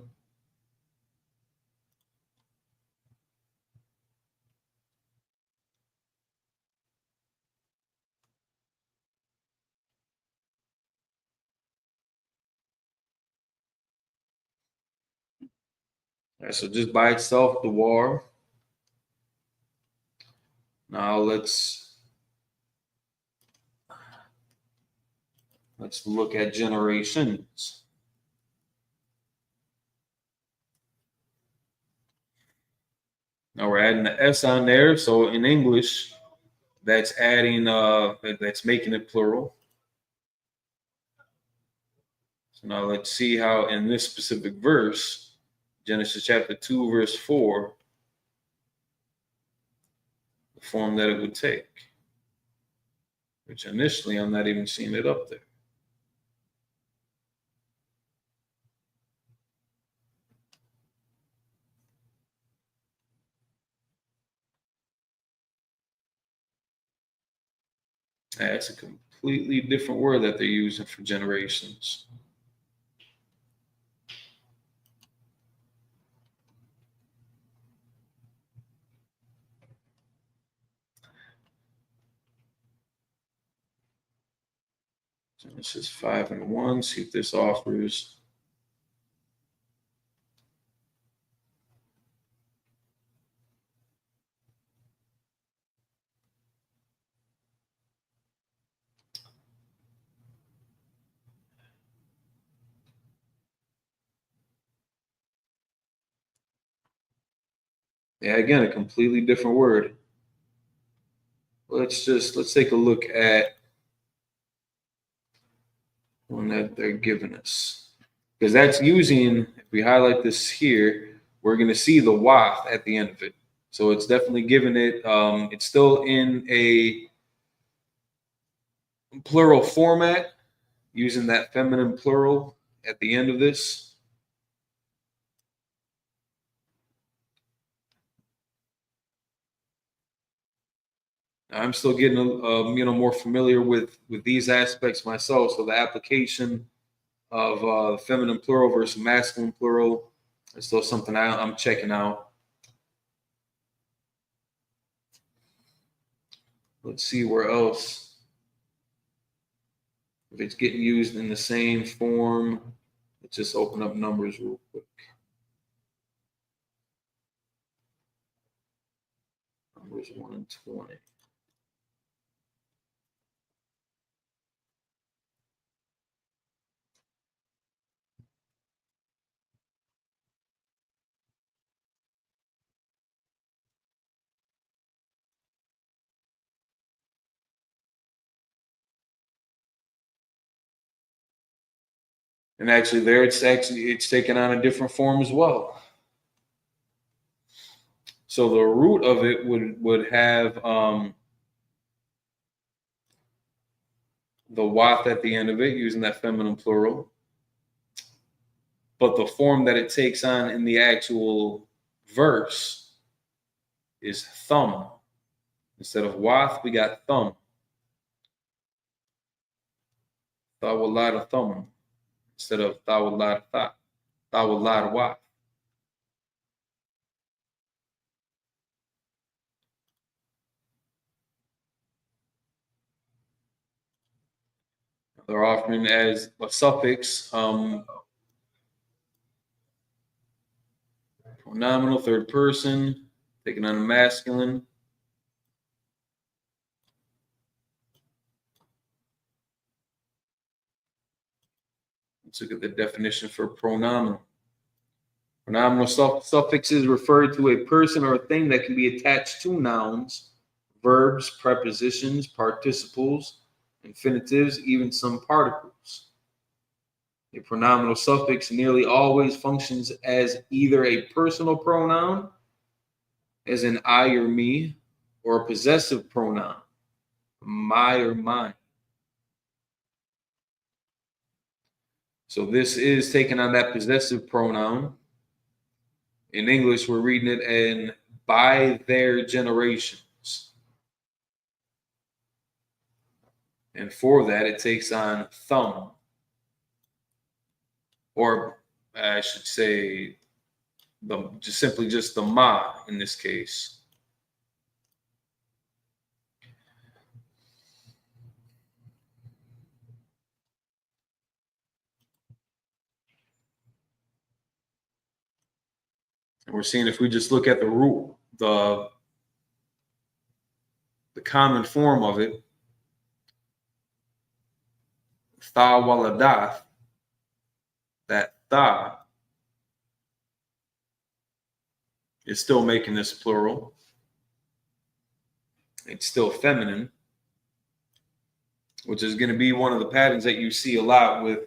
G: All right, so just by itself, dewar. Now let's look at generations. Now we're adding the S on there. So in English, that's adding, that's making it plural. So now let's see how in this specific verse, Genesis chapter 2, verse 4, the form that it would take. Which initially I'm not even seeing it up there. That's a completely different word that they're using for generations. Genesis 5:1. See if this offers. Yeah, again, a completely different word. Let's take a look at one that they're giving us. Because that's using, if we highlight this here, we're going to see the wath at the end of it. So it's definitely giving it, it's still in a plural format, using that feminine plural at the end of this. I'm still getting more familiar with these aspects myself. So the application of feminine plural versus masculine plural is still something I'm checking out. Let's see where else. If it's getting used in the same form, let's just open up Numbers real quick. Numbers 1 and 20. And actually, there it's taken on a different form as well. So the root of it would have the wath at the end of it, using that feminine plural. But the form that it takes on in the actual verse is thumb. Instead of wath, we got thumb. Thawalad thumb. Instead of thawalad tha. Thawalad wath. They're often as a suffix, pronominal, third person, taken on the masculine. Let's look at the definition for pronominal. Pronominal suffixes refer to a person or a thing that can be attached to nouns, verbs, prepositions, participles, infinitives, even some particles. A pronominal suffix nearly always functions as either a personal pronoun, as in I or me, or a possessive pronoun, my or mine. So this is taking on that possessive pronoun. In English, we're reading it in by their generations. And for that, it takes on thumb. Or I should say, just the ma in this case. And we're seeing if we just look at the root, the common form of it, tha waladath, that tha is still making this plural. It's still feminine, which is going to be one of the patterns that you see a lot with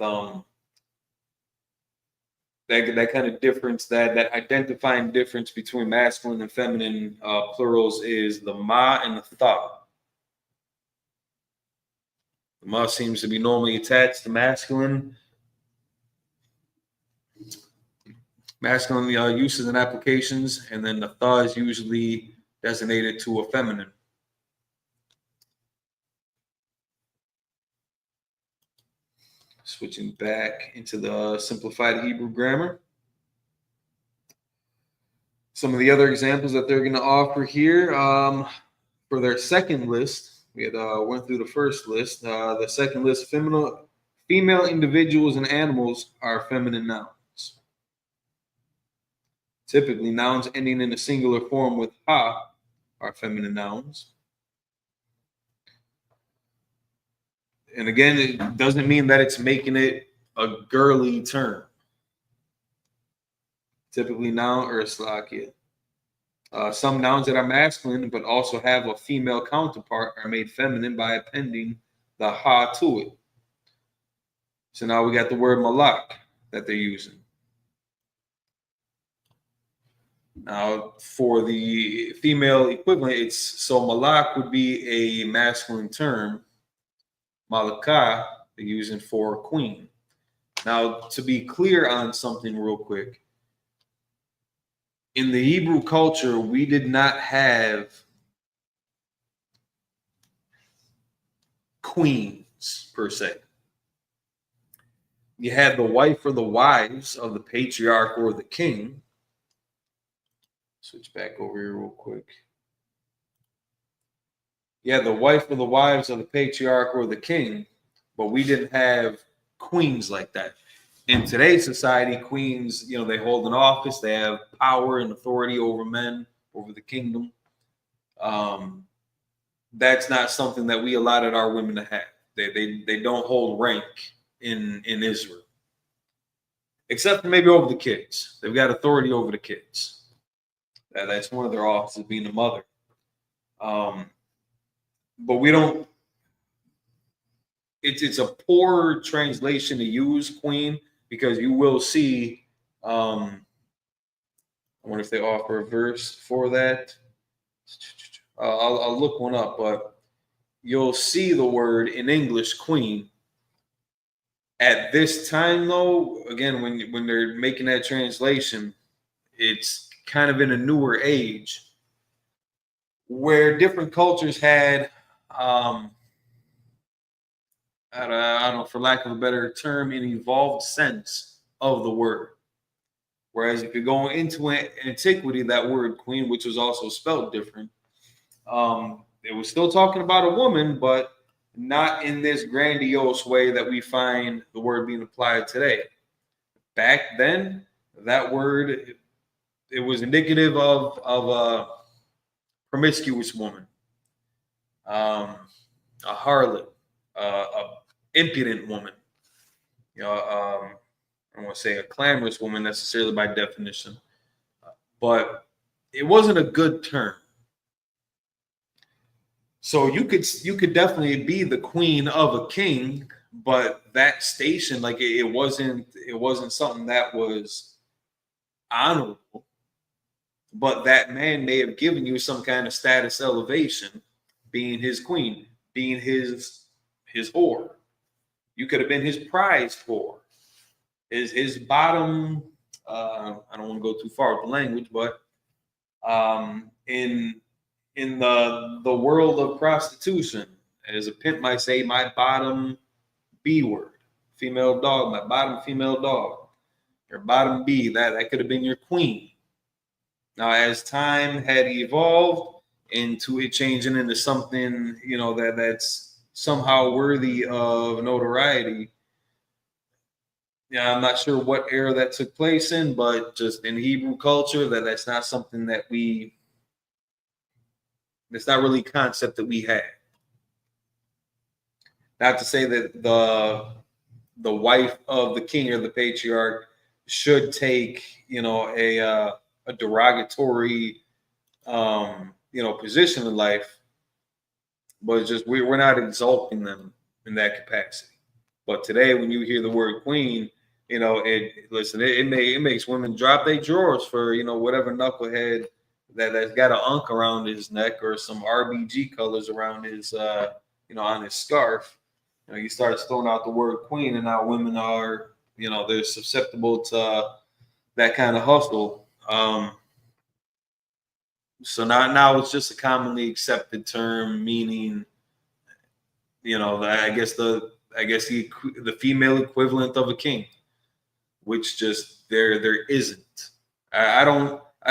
G: that kind of difference, that identifying difference between masculine and feminine plurals is the ma and the tha. The ma seems to be normally attached to masculine uses and applications, and then the tha is usually designated to a feminine. Switching back into the simplified Hebrew grammar. Some of the other examples that they're going to offer here for their second list. We had went through the first list. The second list, female individuals and animals are feminine nouns. Typically, nouns ending in a singular form with ha are feminine nouns. And again, it doesn't mean that it's making it a girly term. Typically, noun or slakia. Some nouns that are masculine but also have a female counterpart are made feminine by appending the ha to it. So now we got the word malak that they're using. Now, for the female equivalent, malak would be a masculine term. Malaka, they're using for queen. Now, to be clear on something real quick, in the Hebrew culture, we did not have queens per se. You had the wife or the wives of the patriarch or the king. Switch back over here real quick. Yeah, the wife or the wives of the patriarch or the king, but we didn't have queens like that. In today's society, queens, they hold an office, they have power and authority over men, over the kingdom. That's not something that we allotted our women to have. They don't hold rank in Israel, except for maybe over the kids. They've got authority over the kids. That's one of their offices, being the mother. But we don't. It's a poor translation to use queen, because you will see. I wonder if they offer a verse for that. I'll look one up, but you'll see the word in English queen. At this time, though, again, when they're making that translation, it's kind of in a newer age where different cultures had, I don't know, for lack of a better term, an evolved sense of the word. Whereas if you go into antiquity, that word queen, which was also spelled different, it was still talking about a woman, but not in this grandiose way that we find the word being applied today. Back then, that word, it was indicative of a promiscuous woman, a harlot, a impudent woman. I don't want to say a clamorous woman necessarily by definition, but it wasn't a good term. So you could definitely be the queen of a king, but that station, like it wasn't something that was honorable. But that man may have given you some kind of status elevation, being his queen, being his whore. You could have been his prize whore, his bottom. I don't want to go too far with the language, but in the world of prostitution, as a pimp might say, my bottom B word, female dog, my bottom female dog, your bottom B, that could have been your queen. Now, as time had evolved into it changing into something, that's somehow worthy of notoriety. Yeah, I'm not sure what era that took place in, but just in Hebrew culture, that's not something that it's not really a concept that we had. Not to say that the wife of the king or the patriarch should take, a derogatory, position in life, but it's just we're not exalting them in that capacity. But today, when you hear the word queen, it makes women drop their drawers for whatever knucklehead that's got an unk around his neck or some RBG colors around his on his scarf. He starts throwing out the word queen, and now women are they're susceptible to that kind of hustle. So now it's just a commonly accepted term, meaning I guess the female equivalent of a king, which just there isn't. I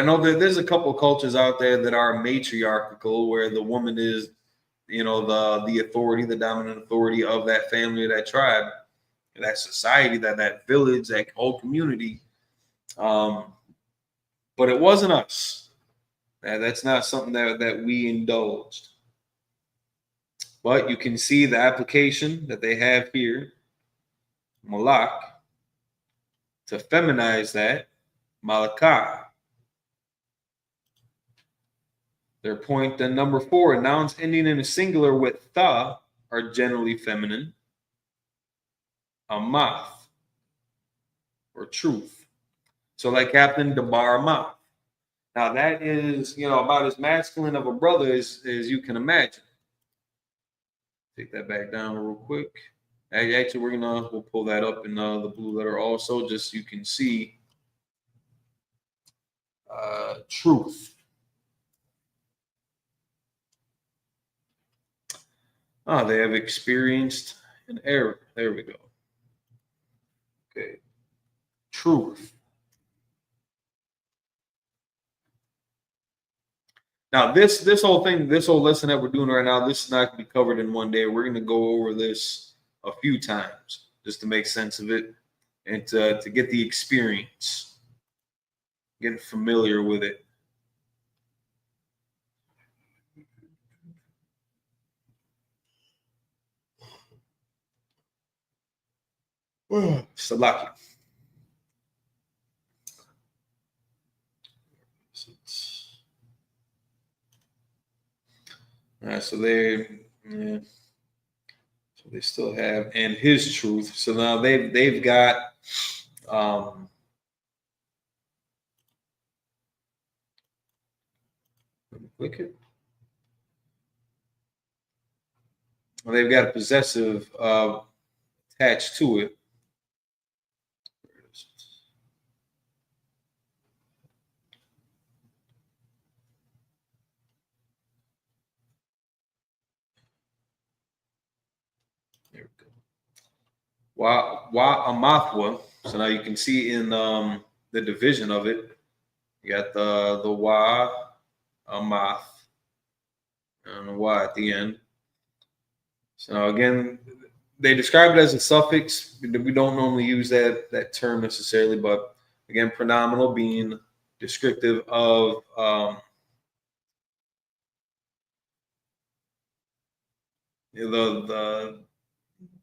G: know that there's a couple of cultures out there that are matriarchal, where the woman is, the authority, the dominant authority of that family, that tribe, that society, that village, that whole community. But it wasn't us. That's not something that we indulged. But you can see the application that they have here, malak, to feminize that, malakah. Their point then number 4, nouns ending in a singular with tha are generally feminine. Amath, or truth. So like Captain Debar Amath. Now that is, about as masculine of a brother as you can imagine. Take that back down real quick. Actually, we'll pull that up in the blue letter also, just so you can see truth. They have experienced an error. There we go. Okay. Truth. Now, this whole thing, this whole lesson that we're doing right now, this is not going to be covered in one day. We're going to go over this a few times just to make sense of it and to get the experience, getting familiar with it. Salaki. All right, so they still have and his truth. So now they've got let me click it. Well, they've got a possessive attached to it. There we go. Wa amathwa. So now you can see in the division of it, you got the wa amath and the wa at the end. So now again, they describe it as a suffix. We don't normally use that term necessarily, but again, pronominal being descriptive of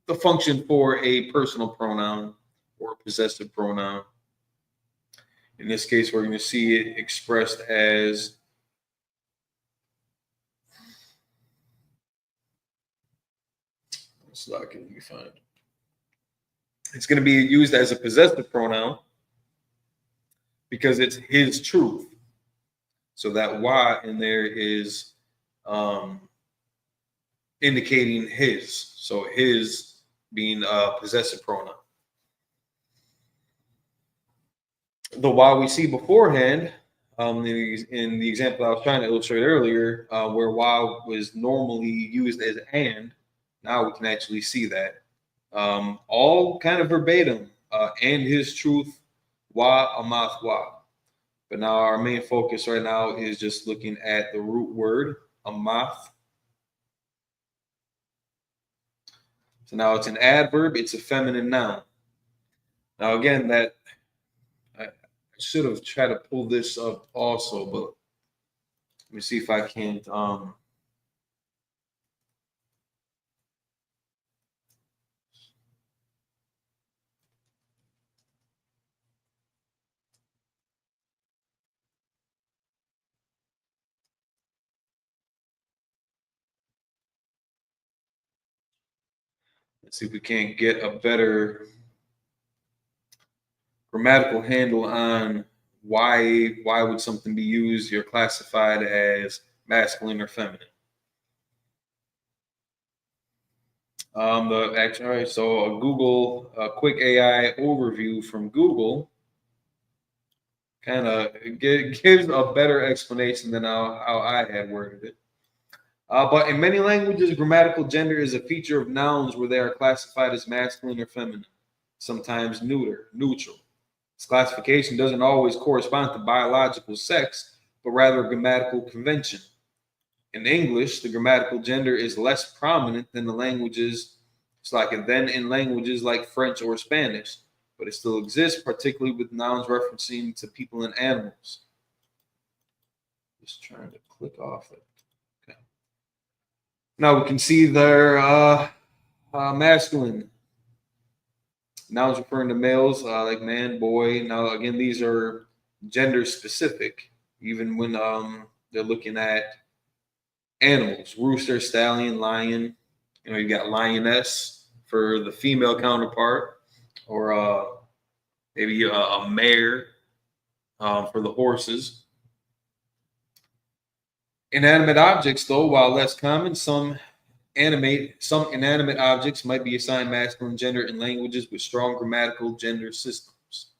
G: the function for a personal pronoun or possessive pronoun. In this case, we're going to see it expressed as let me find. It's going to be used as a possessive pronoun because it's his truth. So that "wa" in there is indicating his. So his being a possessive pronoun. The "wa" we see beforehand in the example I was trying to illustrate earlier, where "wa" was normally used as "and," now we can actually see that. All kind of verbatim, and his truth, "wa amath wa." But now our main focus right now is just looking at the root word, amath. So now it's an adverb, it's a feminine noun. Now again, that I should have tried to pull this up also, but let me see if I can't let's see if we can't get a better grammatical handle on why would something be used or classified as masculine or feminine. All right, so a quick AI overview from Google kind of gives a better explanation than how I had worded it. But in many languages, grammatical gender is a feature of nouns where they are classified as masculine or feminine, sometimes neutral. This classification doesn't always correspond to biological sex, but rather grammatical convention. In English, the grammatical gender is less prominent than in languages like French or Spanish, but it still exists, particularly with nouns referencing to people and animals. Just trying to click off it. Okay. Now we can see their masculine nouns referring to males, like man, boy. Now again, these are gender specific, even when they're looking at animals: rooster, stallion, lion. You got lioness for the female counterpart, or maybe a mare for the horses. Inanimate objects, though, while less common, some inanimate objects might be assigned masculine gender in languages with strong grammatical gender systems.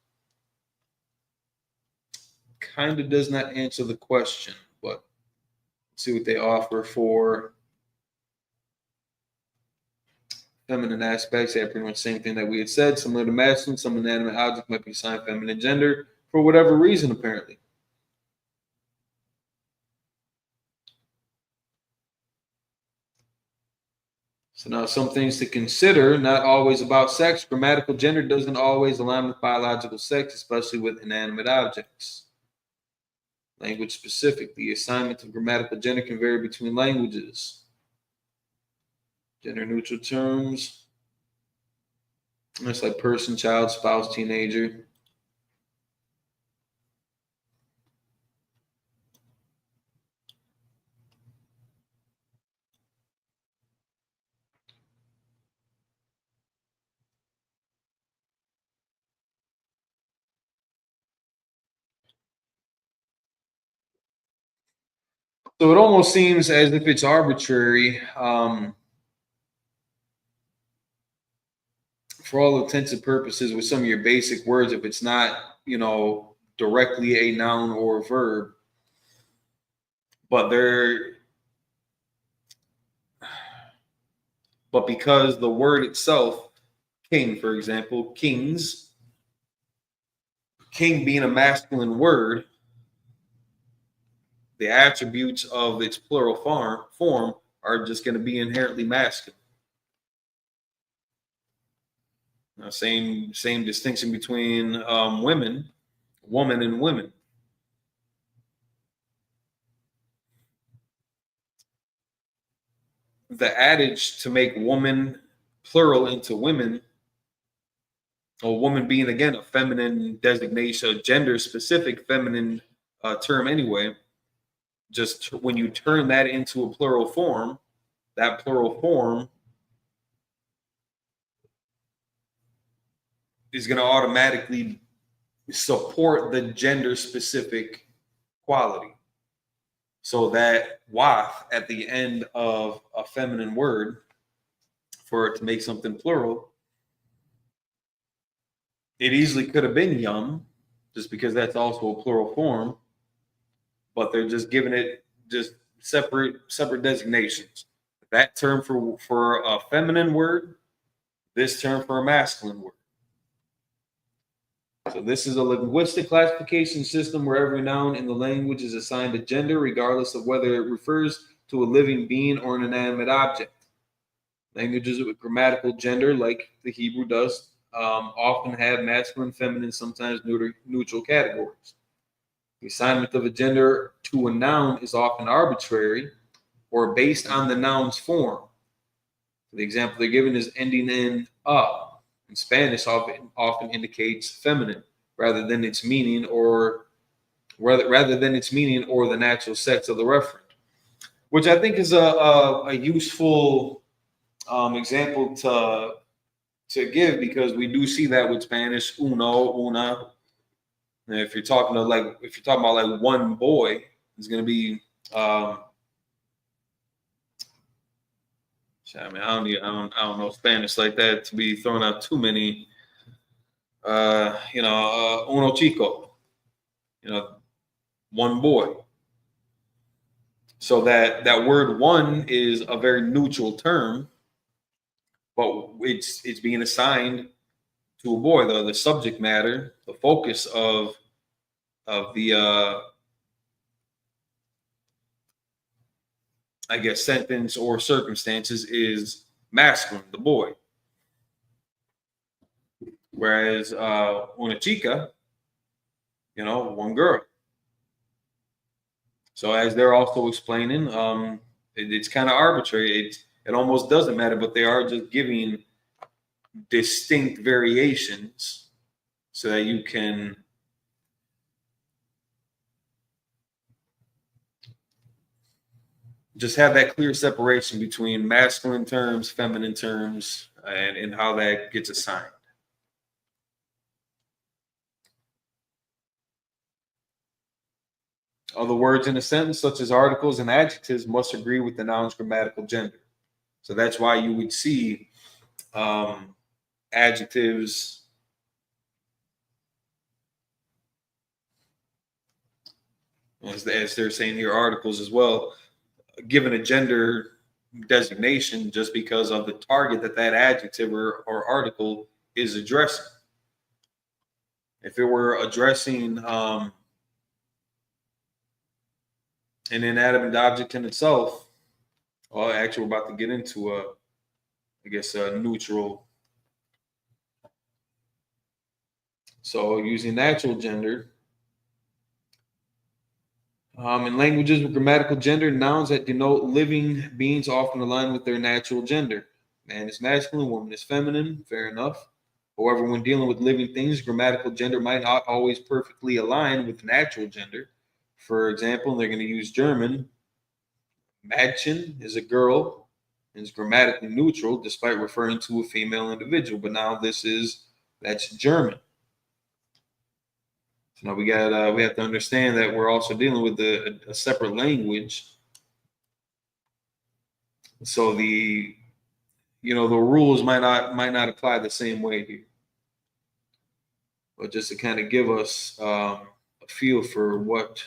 G: Kind of does not answer the question, but let's see what they offer for feminine aspects. They have pretty much the same thing that we had said. Similar to masculine, some inanimate object might be assigned feminine gender for whatever reason, apparently. So now some things to consider, not always about sex. Grammatical gender doesn't always align with biological sex, especially with inanimate objects. Language specific. The assignment of grammatical gender can vary between languages. Gender neutral terms. It's like person, child, spouse, teenager. So it almost seems as if it's arbitrary. For all intents and purposes, with some of your basic words, if it's not, directly a noun or a verb, but because the word itself, king, for example, king being a masculine word, the attributes of its plural form are just going to be inherently masculine. Now, same distinction between woman and women. The adage to make woman plural into women, or woman being again a feminine designation, a gender specific feminine term anyway, just when you turn that into a plural form, that plural form is going to automatically support the gender specific quality. So that wath at the end of a feminine word, for it to make something plural, it easily could have been yum, just because that's also a plural form, but they're just giving it just separate designations. That term for a feminine word, this term for a masculine word. So this is a linguistic classification system where every noun in the language is assigned a gender, regardless of whether it refers to a living being or an inanimate object. Languages with grammatical gender, like the Hebrew does, often have masculine, feminine, sometimes neutral categories. The assignment of a gender to a noun is often arbitrary or based on the noun's form. The example they're given is ending in "a." In Spanish, often indicates feminine rather than its meaning or the natural sex of the referent, which I think is a useful example to give, because we do see that with Spanish, uno, una. And if you're talking about like one boy, it's going to be I don't know Spanish like that to be throwing out too many. Uno chico, one boy. So that word "one" is a very neutral term, but it's being assigned to a boy. The subject matter, the focus of the sentence or circumstances is masculine, the boy. Whereas una chica, one girl. So as they're also explaining, it's kind of arbitrary. It almost doesn't matter, but they are just giving distinct variations so that you can just have that clear separation between masculine terms, feminine terms, and how that gets assigned. Other words in a sentence, such as articles and adjectives, must agree with the noun's grammatical gender. So that's why you would see adjectives as they're saying here, articles as well, given a gender designation just because of the target that adjective or article is addressing. If it were addressing an inanimate object in itself, well, actually, we're about to get into a neutral. So using natural gender. In languages with grammatical gender, nouns that denote living beings often align with their natural gender. Man is masculine, woman is feminine. Fair enough. However, when dealing with living things, grammatical gender might not always perfectly align with natural gender. For example, they're going to use German. Mädchen is a girl and is grammatically neutral despite referring to a female individual. But now that's German. So now we have to understand that we're also dealing with a separate language. So the rules might not apply the same way here. But just to kind of give us a feel for what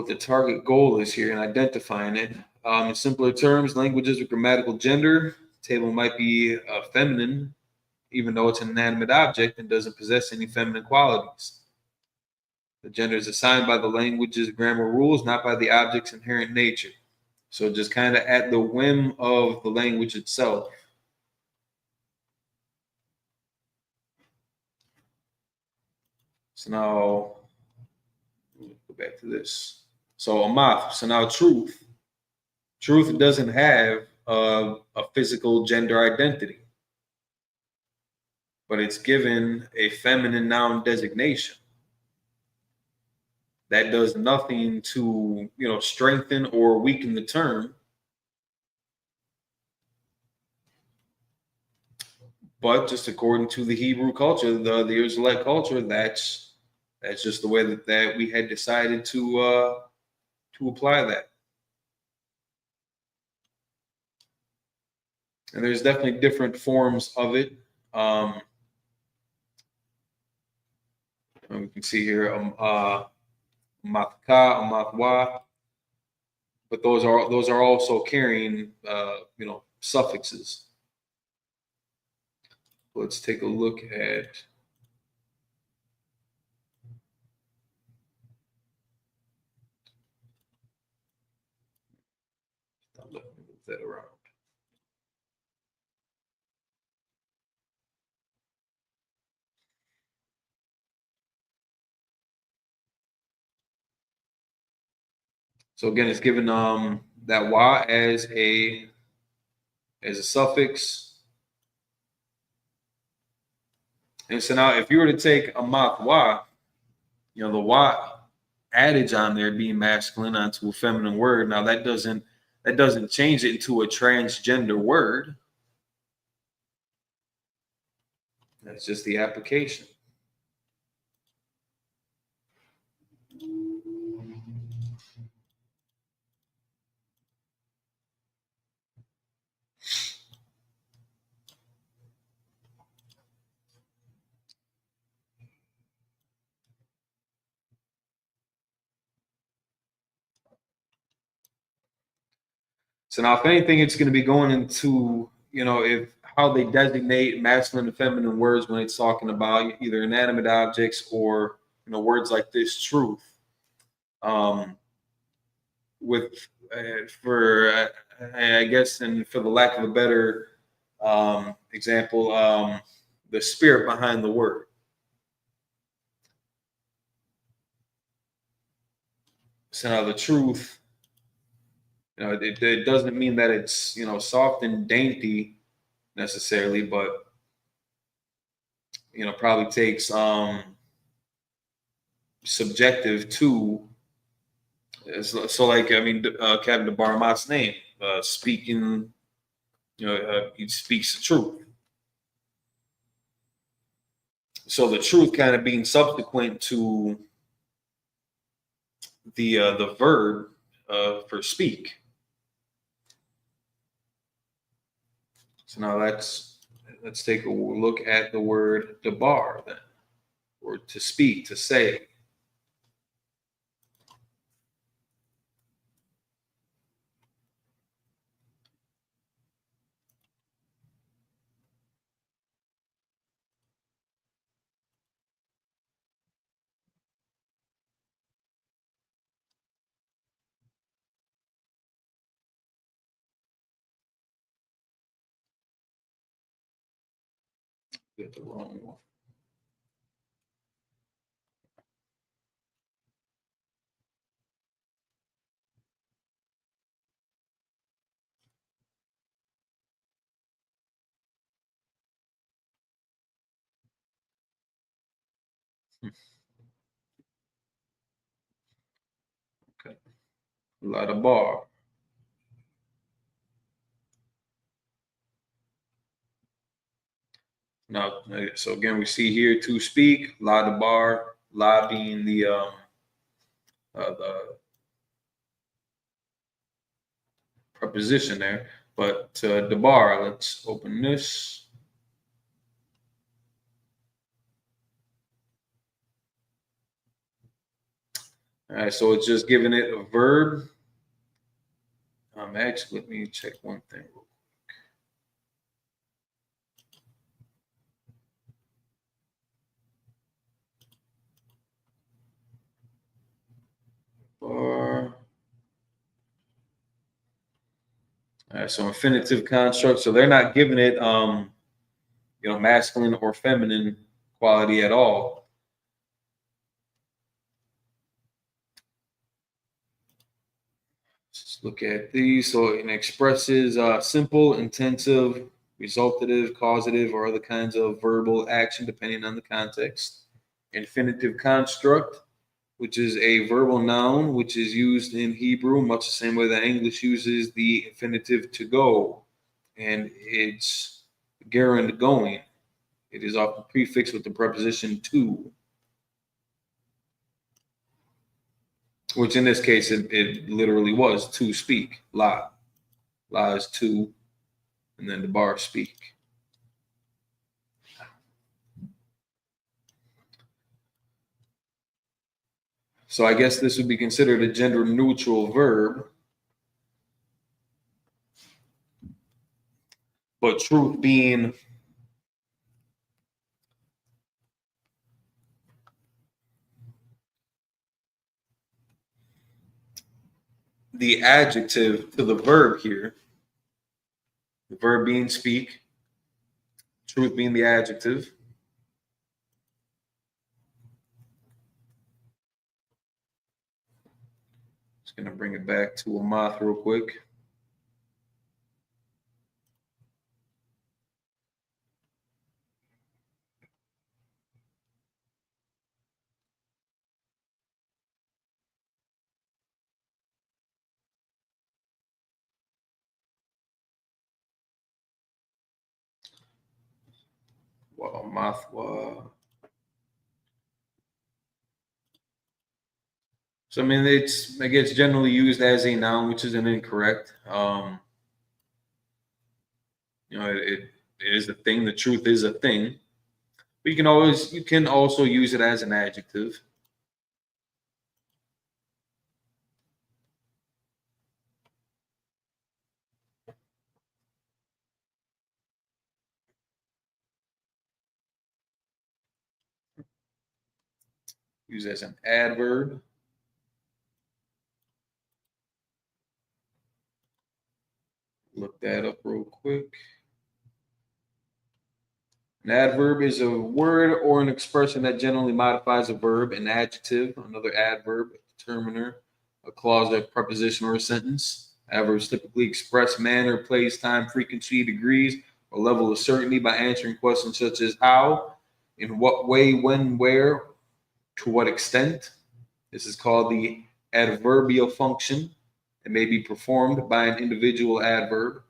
G: the target goal is here and identifying it. In simpler terms, languages with grammatical gender, table might be feminine, even though it's an inanimate object and doesn't possess any feminine qualities. The gender is assigned by the language's grammar rules, not by the object's inherent nature. So just kind of at the whim of the language itself. So now, go back to this. So amath. So now truth. Truth doesn't have a physical gender identity, but it's given a feminine noun designation. That does nothing to, strengthen or weaken the term. But just according to the Hebrew culture, the Israelite culture, that's just the way that we had decided to apply that. And there's definitely different forms of it. We can see here, matka, matwa, but those are also carrying, suffixes. Let's take a look at move that around. So again, it's given that wa as a suffix. And so now if you were to take a matwa, the wa adage on there being masculine onto a feminine word, now that doesn't change it into a transgender word. That's just the application. So now, if anything, it's going to be going into, if how they designate masculine and feminine words when it's talking about either inanimate objects or, words like this, truth. I guess, and for the lack of a better example, the spirit behind the word. So now the truth, it doesn't mean that it's, soft and dainty necessarily, but, probably takes subjective to. So like, I mean, Captain Barmat's name, speaking, he speaks the truth. So the truth kind of being subsequent to the verb for speak. So now let's take a look at the word debar then, or to speak, to say. Get the wrong one. Okay. Ladabar. Now, so again, we see here to speak, ladabar, la being the preposition there, but dabar. Let's open this. All right, so it's just giving it a verb. Actually, let me check one thing real quick. All right, so infinitive construct. So they're not giving it, masculine or feminine quality at all. Let's look at these. So it expresses simple, intensive, resultative, causative, or other kinds of verbal action depending on the context. Infinitive construct, which is a verbal noun, which is used in Hebrew much the same way that English uses the infinitive to go, and it's gerund going. It is often prefixed with the preposition to, which in this case it literally was to speak. La is to, and then the bar speak. So I guess this would be considered a gender neutral verb. But truth being the adjective to the verb here, the verb being speak, truth being the adjective. Just going to bring it back to a moth real quick. Well, moth. So I mean, it gets generally used as a noun, which isn't incorrect. It is a thing. The truth is a thing. But you can also use it as an adjective. Use as an adverb. Look that up real quick. An adverb is a word or an expression that generally modifies a verb, an adjective, another adverb, a determiner, a clause, a preposition, or a sentence. Adverbs typically express manner, place, time, frequency, degrees, or level of certainty by answering questions such as how, in what way, when, where, to what extent. This is called the adverbial function. It may be performed by an individual adverb,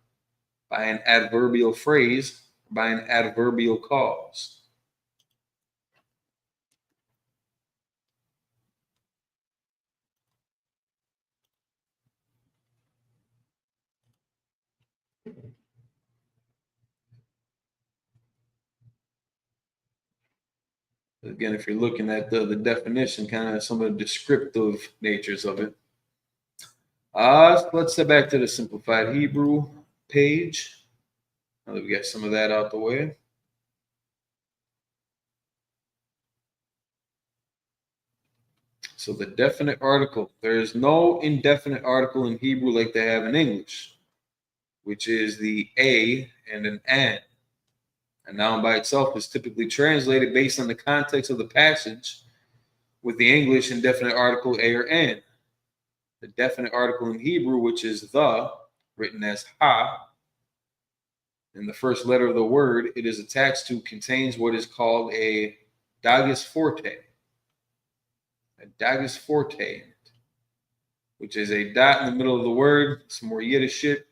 G: by an adverbial phrase, or by an adverbial cause. Again, if you're looking at the definition, kind of some of the descriptive natures of it. Let's step back to the simplified Hebrew page. Now that we got some of that out the way. So the definite article. There is no indefinite article in Hebrew like they have in English, which is the a and an and. A noun by itself is typically translated based on the context of the passage with the English indefinite article a or an. The definite article in Hebrew, which is the, written as ha, in the first letter of the word it is attached to, contains what is called a dagus forte. a dagus forte, which is a dot in the middle of the word. Some more Yiddish shit,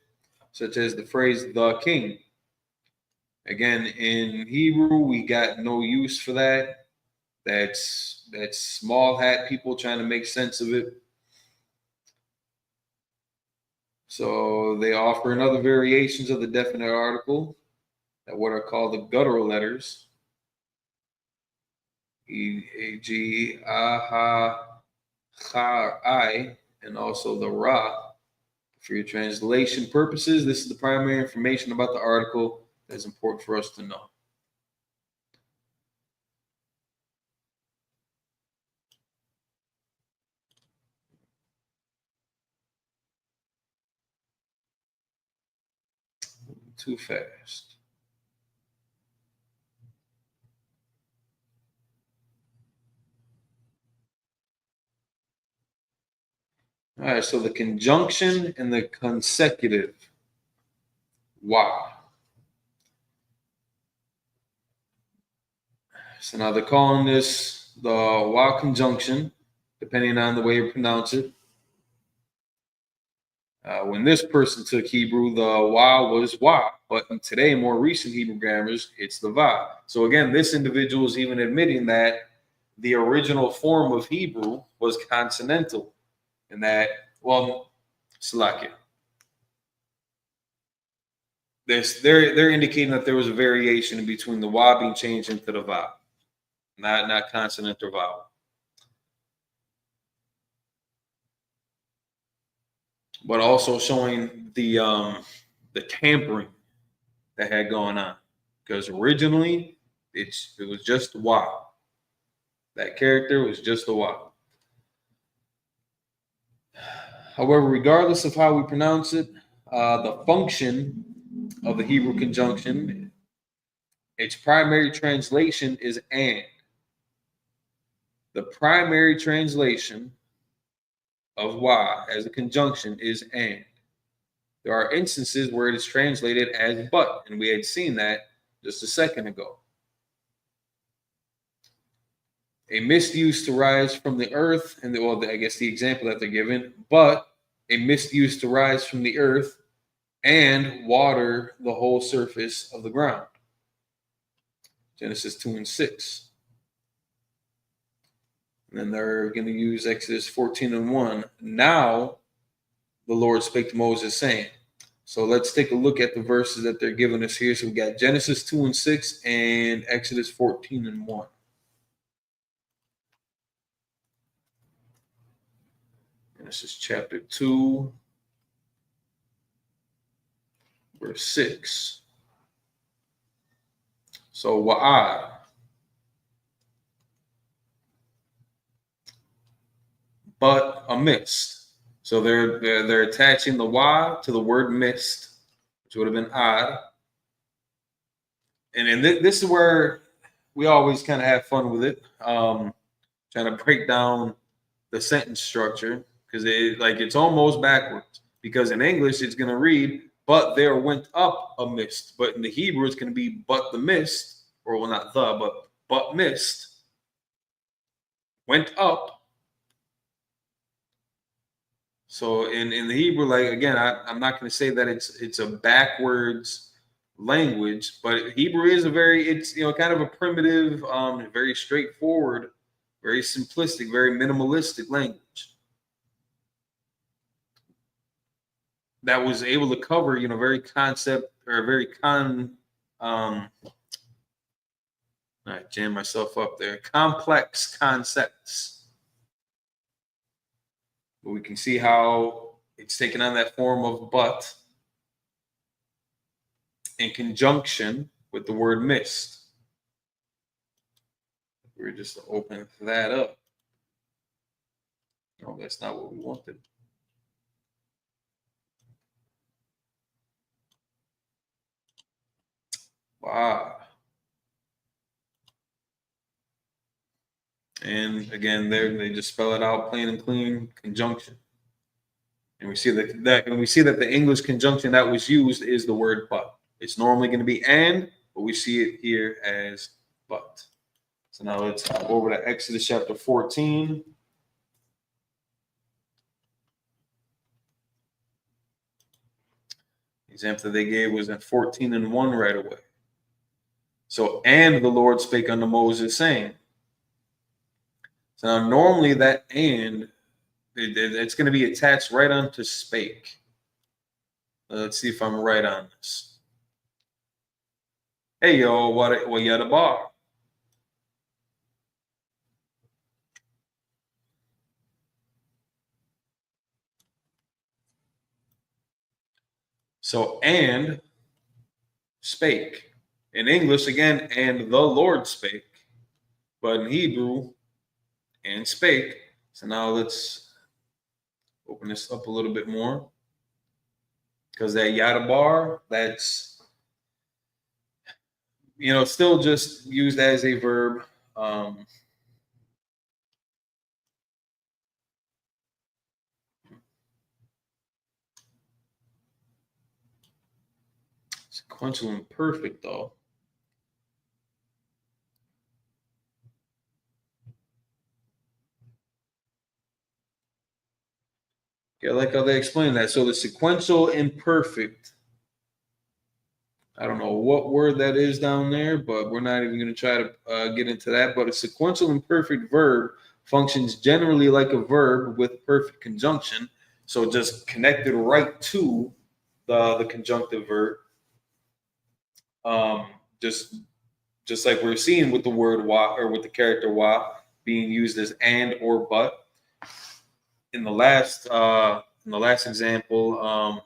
G: such as the phrase "the king." Again, in Hebrew, we got no use for that. That's small hat people trying to make sense of it. So they offer in other variations of the definite article that what are called the guttural letters. E, A, G, A, Ha, Cha, I, and also the Ra. For your translation purposes, this is the primary information about the article that is important for us to know. Too fast. All right, so the conjunction and the consecutive. Wow. So now they're calling this the wa conjunction, depending on the way you pronounce it. When this person took Hebrew, the wa was wa, but in today, more recent Hebrew grammars, it's the va. So again, this individual is even admitting that the original form of Hebrew was consonantal, and that, well, Salakia. They're indicating that there was a variation in between the wa being changed into the va, not consonant or vowel. But also showing the tampering that had gone on, because originally it was just wa. That character was just a wa. However, regardless of how we pronounce it, the function of the Hebrew conjunction, its primary translation is and. The primary translation of wa as a conjunction is and. There are instances where it is translated as but, and we had seen that just a second ago. A mist used to rise from the earth, and I guess the example that they're given, but a mist used to rise from the earth and water the whole surface of the ground. Genesis 2 and 6. And then they're going to use Exodus 14 and 1. Now the Lord spake to Moses, saying. So let's take a look at the verses that they're giving us here. So we got Genesis 2 and 6 and Exodus 14 and 1. Genesis chapter 2, verse 6. So wa'ad. But a mist. So they're attaching the wa to the word mist, which would have been ad. And this is where we always kind of have fun with it, trying to break down the sentence structure, because it's almost backwards. Because in English it's going to read, "But there went up a mist," but in the Hebrew it's going to be "but the mist," or well, not the, but mist went up. So in the Hebrew, again, I'm not going to say that it's a backwards language, but Hebrew is it's kind of a primitive, very straightforward, very simplistic, very minimalistic language that was able to cover very concept or very I jammed myself up there, complex concepts. But we can see how it's taken on that form of but in conjunction with the word mist. We're just to open that up. No, that's not what we wanted. Wow. And again, they just spell it out plain and clean, conjunction. And we see that the English conjunction that was used is the word but. It's normally going to be and, but we see it here as but. So now let's go over to Exodus chapter 14. The example they gave was in 14:1 right away. So, and the Lord spake unto Moses, saying. So now normally that and, it's going to be attached right onto spake. Let's see if I'm right on this. Hey, yo, what yadabar? So, and spake. In English, again, and the Lord spake. But in Hebrew, and spake. So now let's open this up a little bit more. Because that yadabar, that's, still just used as a verb. Sequential imperfect, though. Yeah, I like how they explain that. So the sequential imperfect, I don't know what word that is down there, but we're not even going to try to get into that. But a sequential imperfect verb functions generally like a verb with perfect conjunction. So just connected right to the conjunctive verb. Just like we're seeing with the word wa, or with the character wa being used as and or but. In the last example,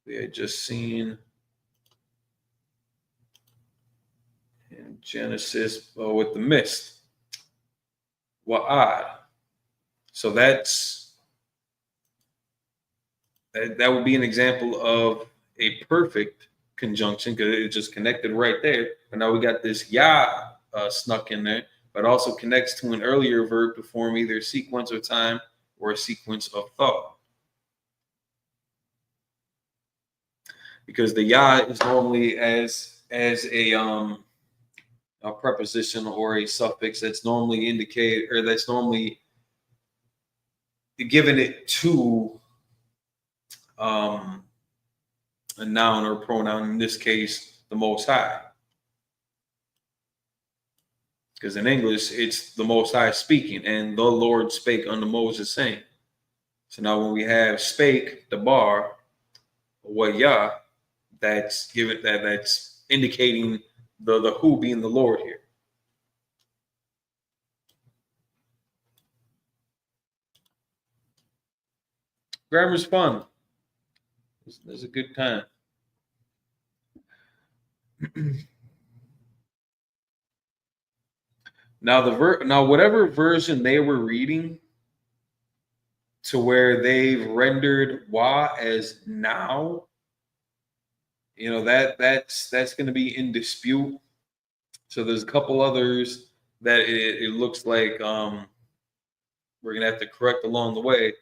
G: we had just seen in Genesis with the mist, wa'ad. So that would be an example of a perfect conjunction because it just connected right there. But now we got this ya snuck in there, but also connects to an earlier verb to form either a sequence of time or a sequence of thought. Because the ya is normally as a preposition or a suffix that's normally indicated, or that's normally given it to a noun or pronoun, in this case, the Most High. Because in English, it's the Most High speaking, and the Lord spake unto Moses, saying. So now when we have spake, the bar, what Yah, that's indicating the who being the Lord here. Grammar's fun. It's a good time. Now whatever version they were reading, to where they've rendered wa as now, that's going to be in dispute. So there's a couple others that it looks like we're going to have to correct along the way.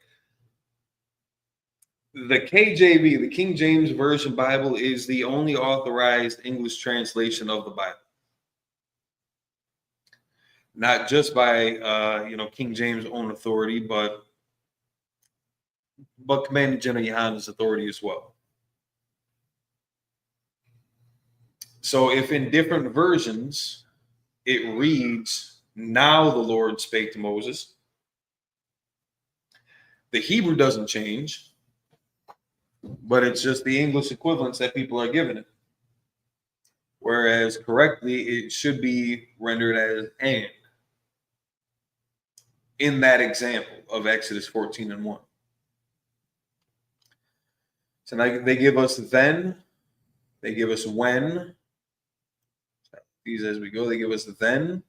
G: The KJV, the King James Version Bible, is the only authorized English translation of the Bible. Not just by King James' own authority, but Commander General Yohana's authority as well. So if in different versions it reads, now the Lord spake to Moses, the Hebrew doesn't change, but it's just the English equivalents that people are giving it. Whereas correctly, it should be rendered as and in that example of Exodus 14:1. So now they give us then, they give us when. These as we go, they give us then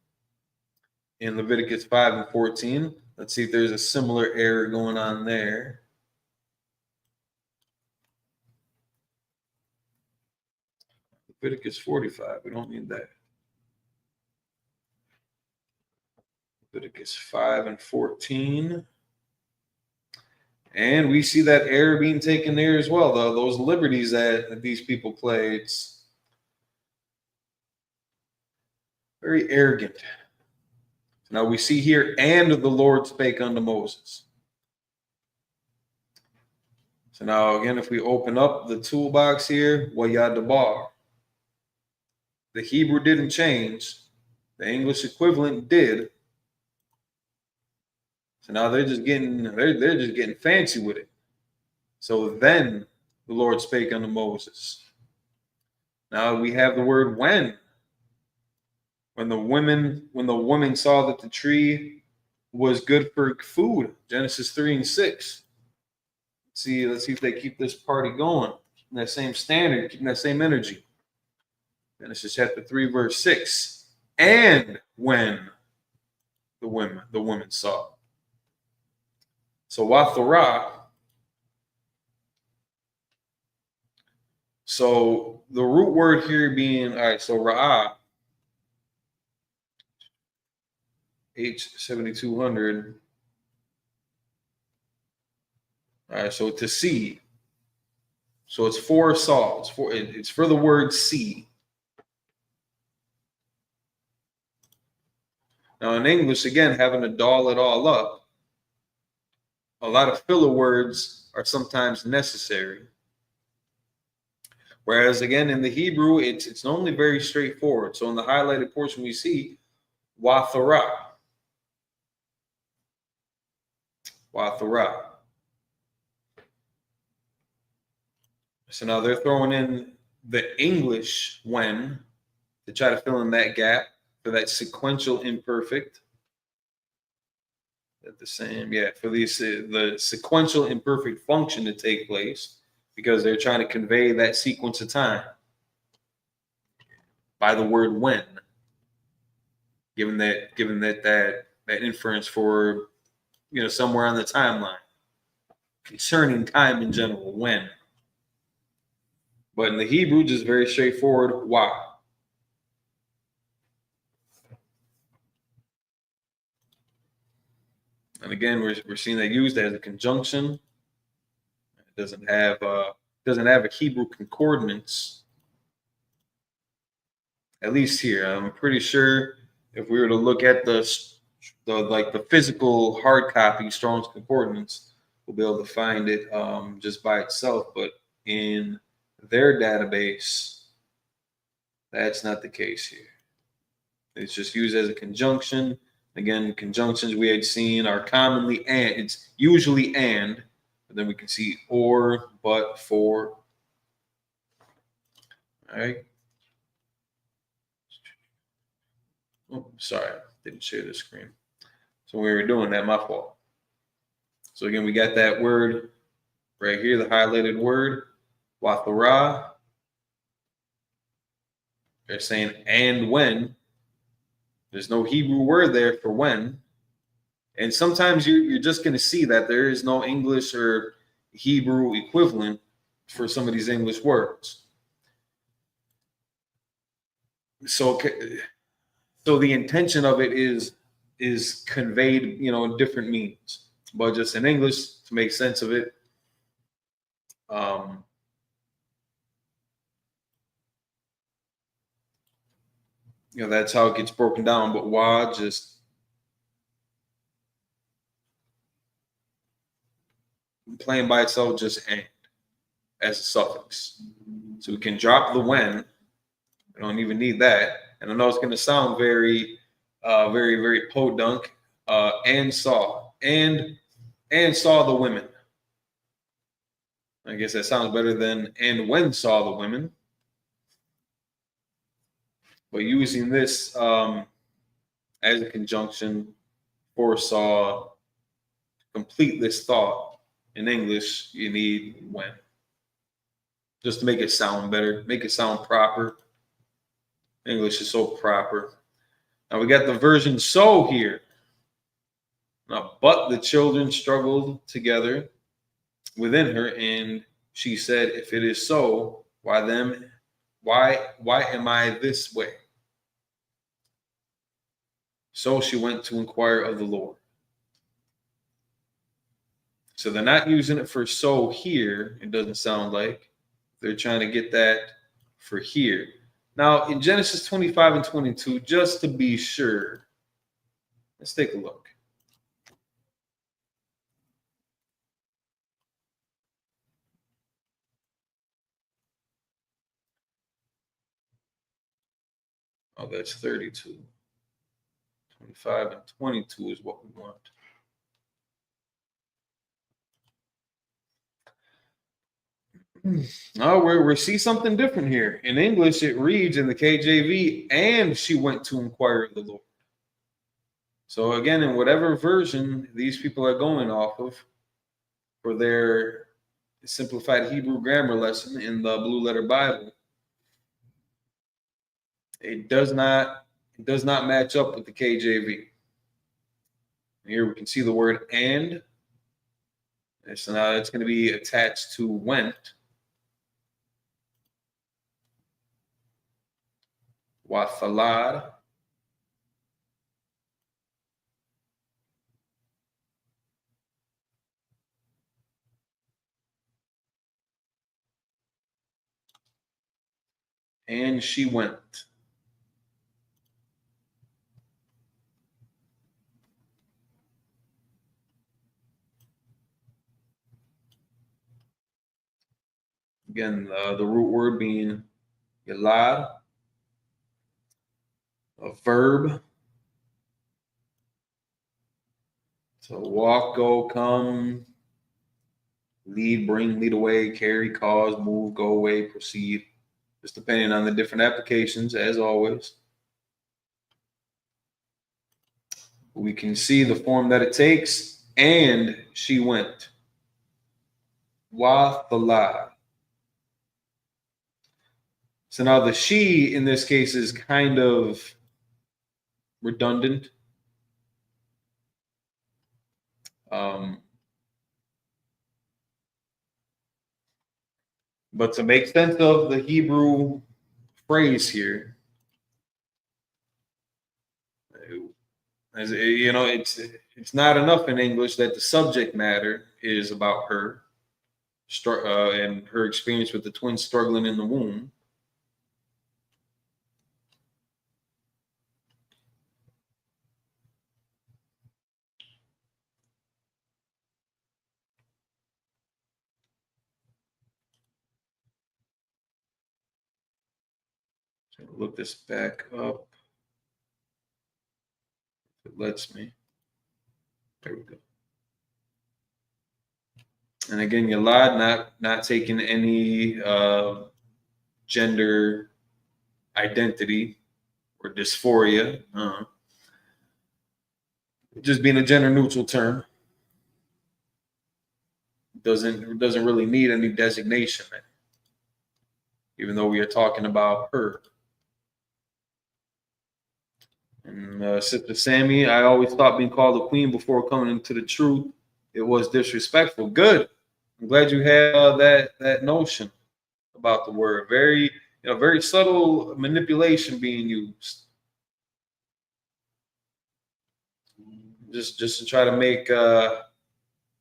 G: in Leviticus 5:14. Let's see if there's a similar error going on there. Leviticus 45, we don't need that. Leviticus 5:14. And we see that error being taken there as well, though. Those liberties that these people play, it's very arrogant. Now we see here, and the Lord spake unto Moses. So now again, if we open up the toolbox here, Wayadabar, the Hebrew didn't change. The English equivalent did. So now they're just getting fancy with it. So then the Lord spake unto Moses. Now we have the word when. When the woman saw that the tree was good for food, Genesis 3 and 6. Let's see if they keep this party going. Keeping that same standard, keeping that same energy. Genesis chapter 3, verse 6. And when the woman saw. So Wathara. So the root word here being, all right, so Ra'ah, H7200. All right, so to see. So it's for saw. It's for the word see. Now in English, again, having to doll it all up, a lot of filler words are sometimes necessary. Whereas again, in the Hebrew, it's only very straightforward. So in the highlighted portion, we see Wathara. Wathara. So now they're throwing in the English when to try to fill in that gap for that sequential imperfect. At the same, for the sequential imperfect function to take place, because they're trying to convey that sequence of time by the word when, given that inference for somewhere on the timeline concerning time in general, when. But in the Hebrew, just very straightforward, why. And again, we're seeing that used as a conjunction. It doesn't have a Hebrew concordance. At least here, I'm pretty sure if we were to look at the physical hard copy Strong's Concordance, we'll be able to find it just by itself. But in their database, that's not the case here. It's just used as a conjunction. Again, conjunctions we had seen are commonly and. It's usually and, but then we can see or, but, for. All right. Oh, sorry, didn't share the screen. So when we were doing that, my fault. So again, we got that word right here, the highlighted word, Wathara. They're saying and when. There's no Hebrew word there for when. And sometimes you're just going to see that there is no English or Hebrew equivalent for some of these English words. So the intention of it is conveyed, in different means. But just in English, to make sense of it, that's how it gets broken down. But wa just playing by itself, just and as a suffix. So we can drop the when. We don't even need that. And I know it's going to sound very, very, very podunk. And saw the women. I guess that sounds better than and when saw the women. But using this as a conjunction for saw, to complete this thought in English, you need when. Just to make it sound better, make it sound proper. English is so proper. Now we got the version so here. Now, but the children struggled together within her, and she said, if it is so, why am I this way? So she went to inquire of the Lord. So they're not using it for so here, it doesn't sound like. They're trying to get that for here. Now, in Genesis 25 and 22, just to be sure, Let's take a look. Oh, that's 32. 25 and 22 is what we want. Oh, we see something different here. In English, it reads in the KJV, and she went to inquire of the Lord. So again, in whatever version these people are going off of for their simplified Hebrew grammar lesson in the Blue Letter Bible, it does not match up with the KJV. Here we can see the word and. So now it's going to be attached to went. Wathalad. And she went. Again, the root word being yalad, a verb. So walk, go, come, lead, bring, lead away, carry, cause, move, go away, proceed. Just depending on the different applications, as always. We can see the form that it takes, and she went. Wathalad. So now the she in this case is kind of redundant. But to make sense of the Hebrew phrase here, as you know, it's not enough in English that the subject matter is about her and her experience with the twins struggling in the womb. So look this back up. If it lets me. There we go. And again, Yalad not taking any gender identity or dysphoria. Just being a gender neutral term. Doesn't really need any designation, even though we are talking about her. And Sister Sammy, I always thought being called a queen before coming into the truth, it was disrespectful. Good. I'm glad you had that notion about the word. Very subtle manipulation being used. Just to try to make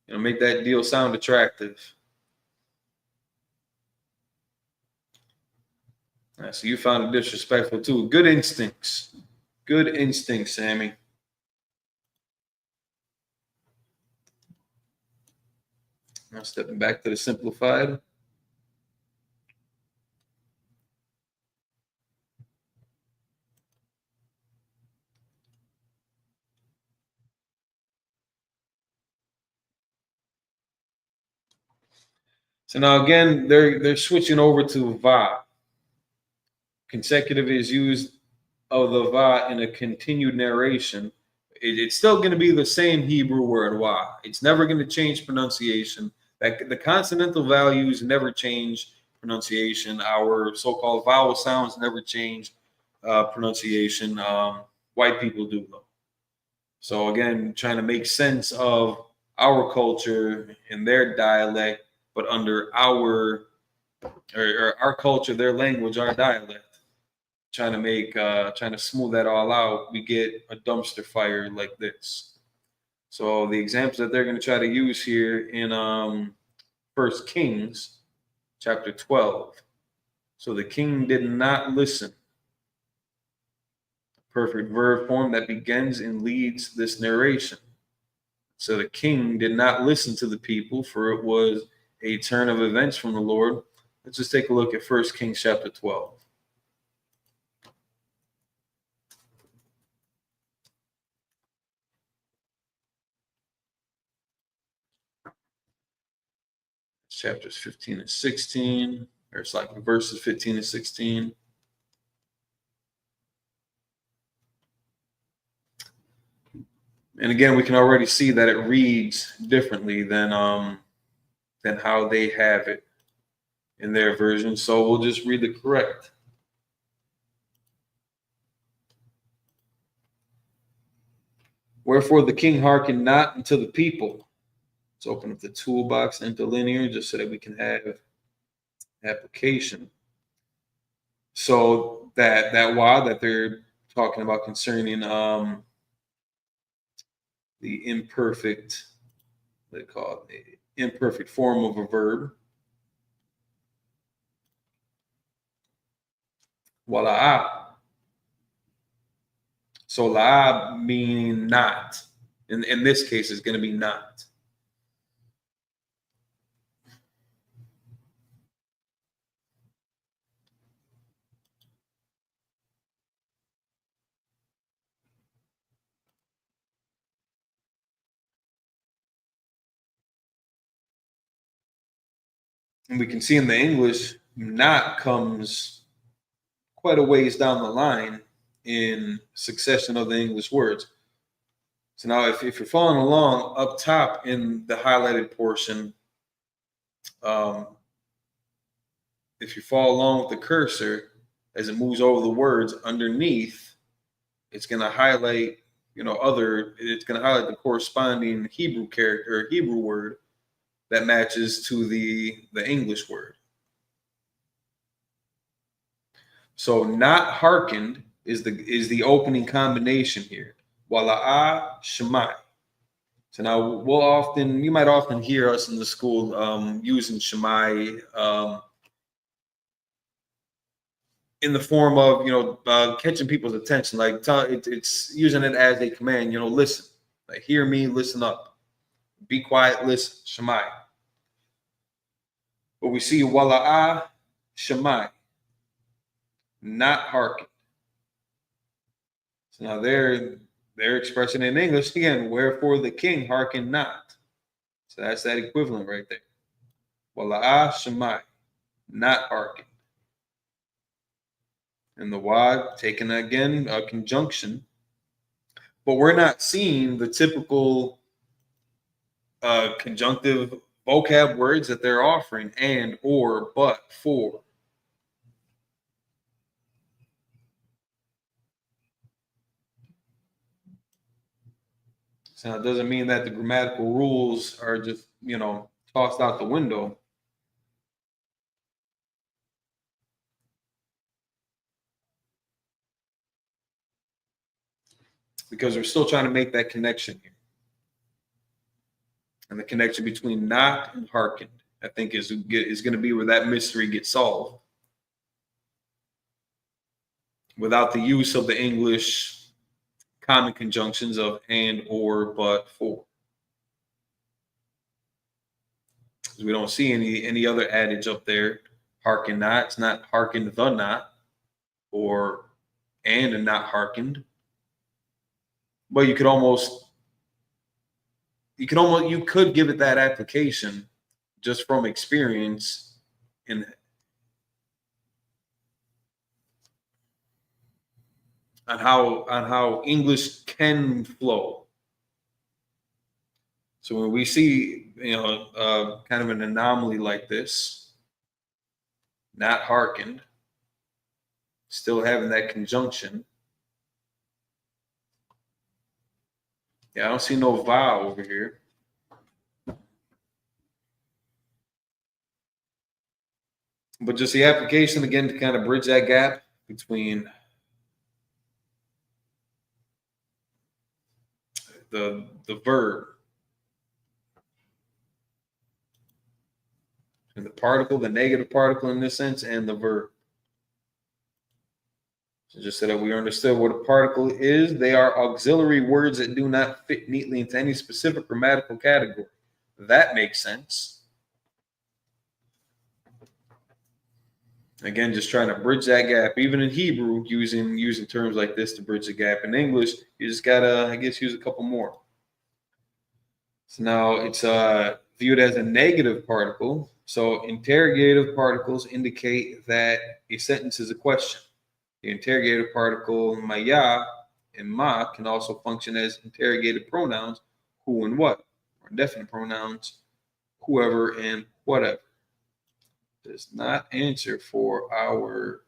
G: make that deal sound attractive. So you found it disrespectful too. Good instincts. Good instincts, Sammy. Now stepping back to the simplified. So now again, they're switching over to va. Consecutive is used of the va in a continued narration. It's still going to be the same Hebrew word wa. It's never going to change pronunciation. The consonantal values never change pronunciation. Our so-called vowel sounds never change pronunciation. White people do though. So again, trying to make sense of our culture and their dialect, but under our culture, their language, our dialect. Trying to smooth that all out, we get a dumpster fire like this. So the examples that they're going to try to use here in 1 Kings chapter 12. So the king did not listen. perfect verb form that begins and leads this narration. So the king did not listen to the people, for it was a turn of events from the Lord. Let's just take a look at 1 Kings chapter 12. Chapters 15 and 16, or it's like verses 15 and 16. And again, we can already see that it reads differently than how they have it in their version. So we'll just read the correct. Wherefore the king hearkened not unto the people. Let's open up the toolbox interlinear just so that we can have application. So that why that they're talking about concerning the imperfect, they call it the imperfect form of a verb. Wala'a. So la meaning not. In this case, it's going to be not. And we can see in the English, not comes quite a ways down the line in succession of the English words. So now if you're following along up top in the highlighted portion, if you follow along with the cursor as it moves over the words underneath, it's going to highlight, it's going to highlight the corresponding Hebrew character or Hebrew word that matches to the English word. So not hearkened is the opening combination here. Wala'a Shemai. So now you might often hear us in the school using Shemai in the form of catching people's attention, like it's using it as a command. Listen, like hear me, listen up, be quiet, listen, Shemai. But we see Wala'a Shemai, not hearken. So now they're expressing in English again, wherefore the king hearken not. So that's that equivalent right there. Wala'a Shemai, not hearken. And the wad taken again a conjunction, but we're not seeing the typical conjunctive vocab words that they're offering, and, or, but, for. So it doesn't mean that the grammatical rules are just, tossed out the window. Because we're still trying to make that connection here. And the connection between not and hearkened, I think, is going to be where that mystery gets solved. Without the use of the English common conjunctions of and, or, but, for. We don't see any other adage up there. Hearken not. It's not hearken the not, or and not hearkened. But you could give it that application just from experience on how English can flow. So when we see kind of an anomaly like this, not hearkened, still having that conjunction. Yeah, I don't see no vowel over here. But just the application, again, to kind of bridge that gap between the verb and the particle, the negative particle in this sense, and the verb. So just so that we understood what a particle is, they are auxiliary words that do not fit neatly into any specific grammatical category. That makes sense. Again, just trying to bridge that gap. Even in Hebrew, using terms like this to bridge the gap. In English, you just gotta, I guess, use a couple more. So now it's viewed as a negative particle. So interrogative particles indicate that a sentence is a question. The interrogative particle maya and ma can also function as interrogative pronouns, who and what, or indefinite pronouns, whoever and whatever. Does not answer for our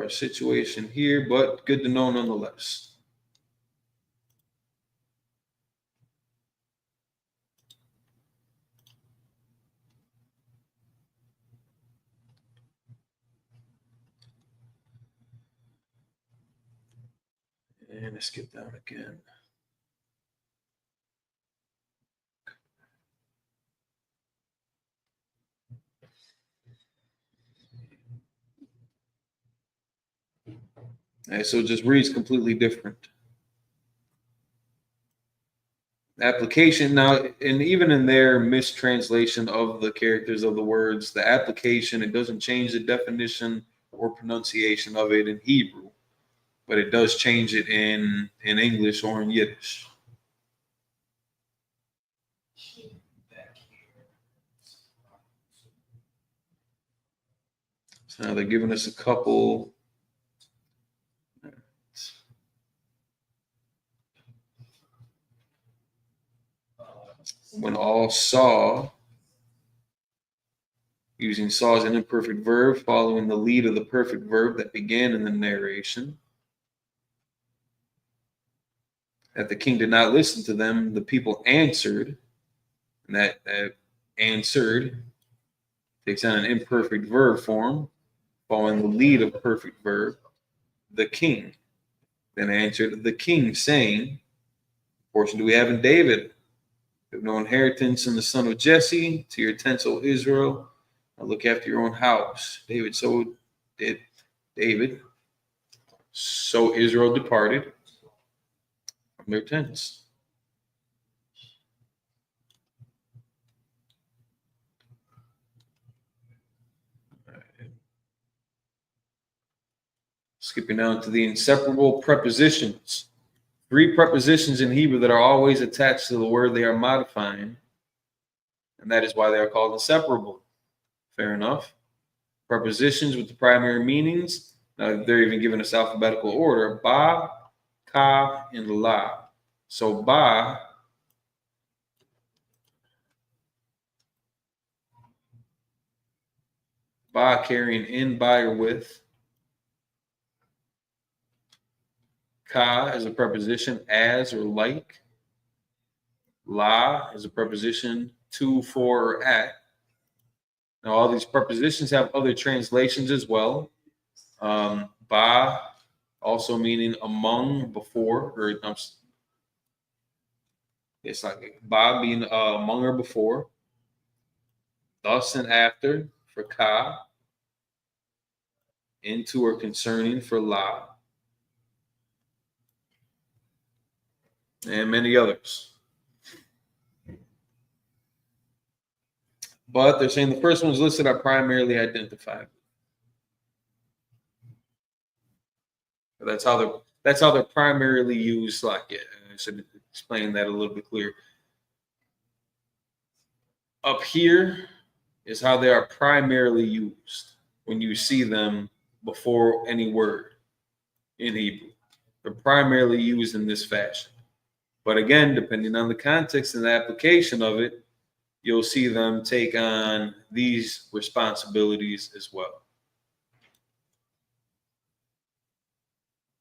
G: situation here, but good to know nonetheless. And let's get down again. All right, so it just reads completely different. Application now, and even in their mistranslation of the characters of the words, the application, it doesn't change the definition or pronunciation of it in Hebrew, but it does change it in English or in Yiddish. So now they're giving us a couple. When all saw, using saw as an imperfect verb, following the lead of the perfect verb that began in the narration. That the king did not listen to them, the people answered, and that answered takes on an imperfect verb form, following the lead of perfect verb, the king. Then answered the king, saying, portion do we have in David? You have no inheritance in the son of Jesse. To your tents, O Israel. Now look after your own house. David, so did David. So Israel departed from their tents. Skipping down to the inseparable prepositions. 3 prepositions in Hebrew that are always attached to the word they are modifying, and that is why they are called inseparable. Fair enough. Prepositions with the primary meanings. Now they're even given us alphabetical order: ba, ka, and la. So ba carrying in, by, or with. Ka is a preposition as or like. La is a preposition to, for, or at. Now, all these prepositions have other translations as well. Ba also meaning among, before, or it's like ba being among or before. Thus and after for ka. Into or concerning for la. And many others. But they're saying the first ones listed are primarily identified. That's how they're primarily used. Like, yeah, I should explain that a little bit clearer. Up here is how they are primarily used when you see them before any word in Hebrew. They're primarily used in this fashion. But again, depending on the context and the application of it, you'll see them take on these responsibilities as well.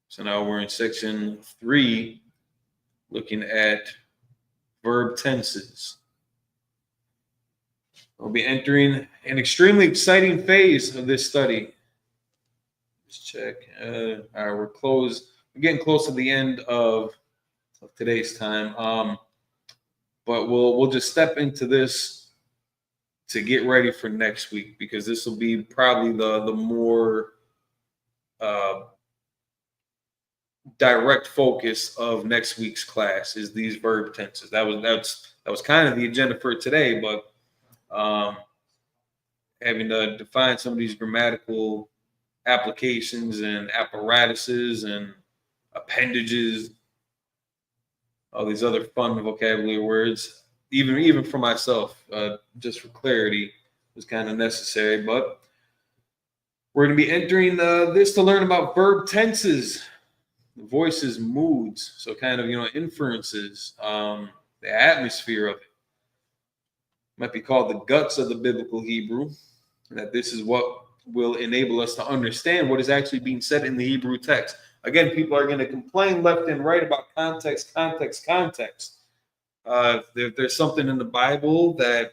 G: So now we're in section 3, looking at verb tenses. We'll be entering an extremely exciting phase of this study. Let's check. All right, we're getting close to the end of today's time. But we'll just step into this to get ready for next week, because this will be probably the more direct focus of next week's class is these verb tenses. That was kind of the agenda for today, but having to define some of these grammatical applications and apparatuses and appendages, all these other fun vocabulary words, even for myself, just for clarity, was kind of necessary. But we're going to be entering this to learn about verb tenses, voices, moods, so kind of, inferences, the atmosphere of it. Might be called the guts of the biblical Hebrew, that this is what will enable us to understand what is actually being said in the Hebrew text. Again, people are going to complain left and right about context. If there's something in the Bible that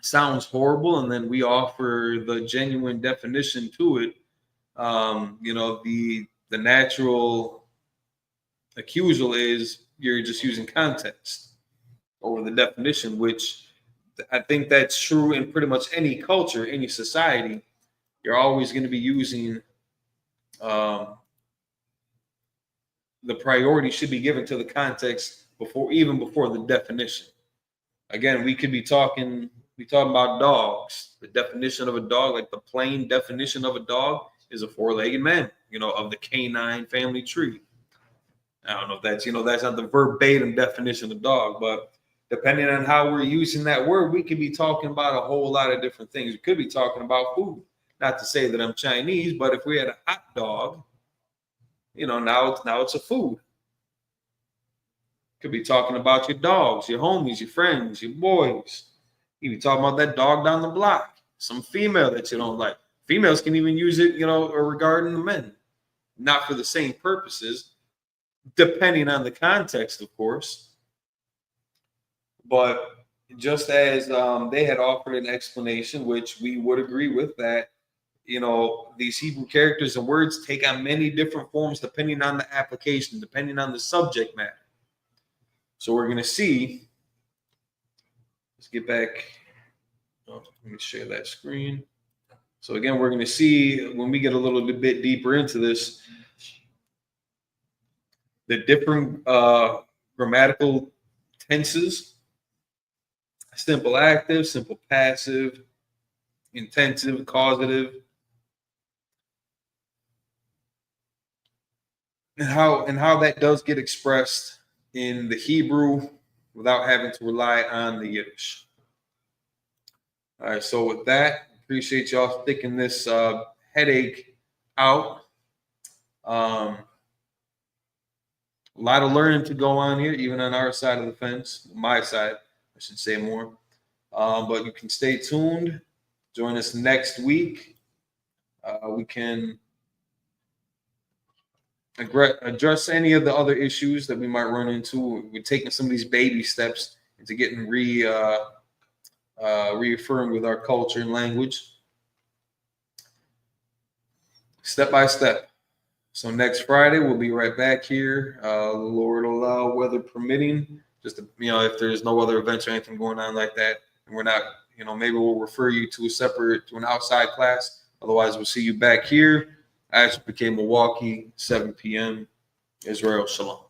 G: sounds horrible, and then we offer the genuine definition to it, the natural accusal is you're just using context over the definition, which I think that's true in pretty much any culture, any society. You're always going to be using the priority should be given to the context before the definition. Again, we could be talking about dogs. The definition of a dog, like the plain definition of a dog, is a four-legged man, of the canine family tree. I don't know if that's not the verbatim definition of dog, but depending on how we're using that word, we could be talking about a whole lot of different things. We could be talking about food. Not to say that I'm Chinese, but if we had a hot dog, now it's a food. Could be talking about your dogs, your homies, your friends, your boys. You be talking about that dog down the block, some female that you don't like. Females can even use it, regarding the men. Not for the same purposes, depending on the context, of course. But just as they had offered an explanation, which we would agree with, that these Hebrew characters and words take on many different forms depending on the application, depending on the subject matter. So we're going to see, let's get back, let me share that screen. So again, we're going to see, when we get a little bit deeper into this, the different grammatical tenses: simple active, simple passive, intensive, causative, and how that does get expressed in the Hebrew without having to rely on the Yiddish. All right, so with that, appreciate y'all sticking this headache out. A lot of learning to go on here, even on our side of the fence, my side, I should say more. But you can stay tuned. Join us next week. We can address any of the other issues that we might run into. We're taking some of these baby steps into getting reaffirmed with our culture and language, step by step. So next Friday, we'll be right back here. Lord allow, weather permitting. Just if there's no other events or anything going on like that, and we're not, maybe we'll refer you to an outside class. Otherwise, we'll see you back here. Isupk, Milwaukee, 7 p.m. Israel Shalom.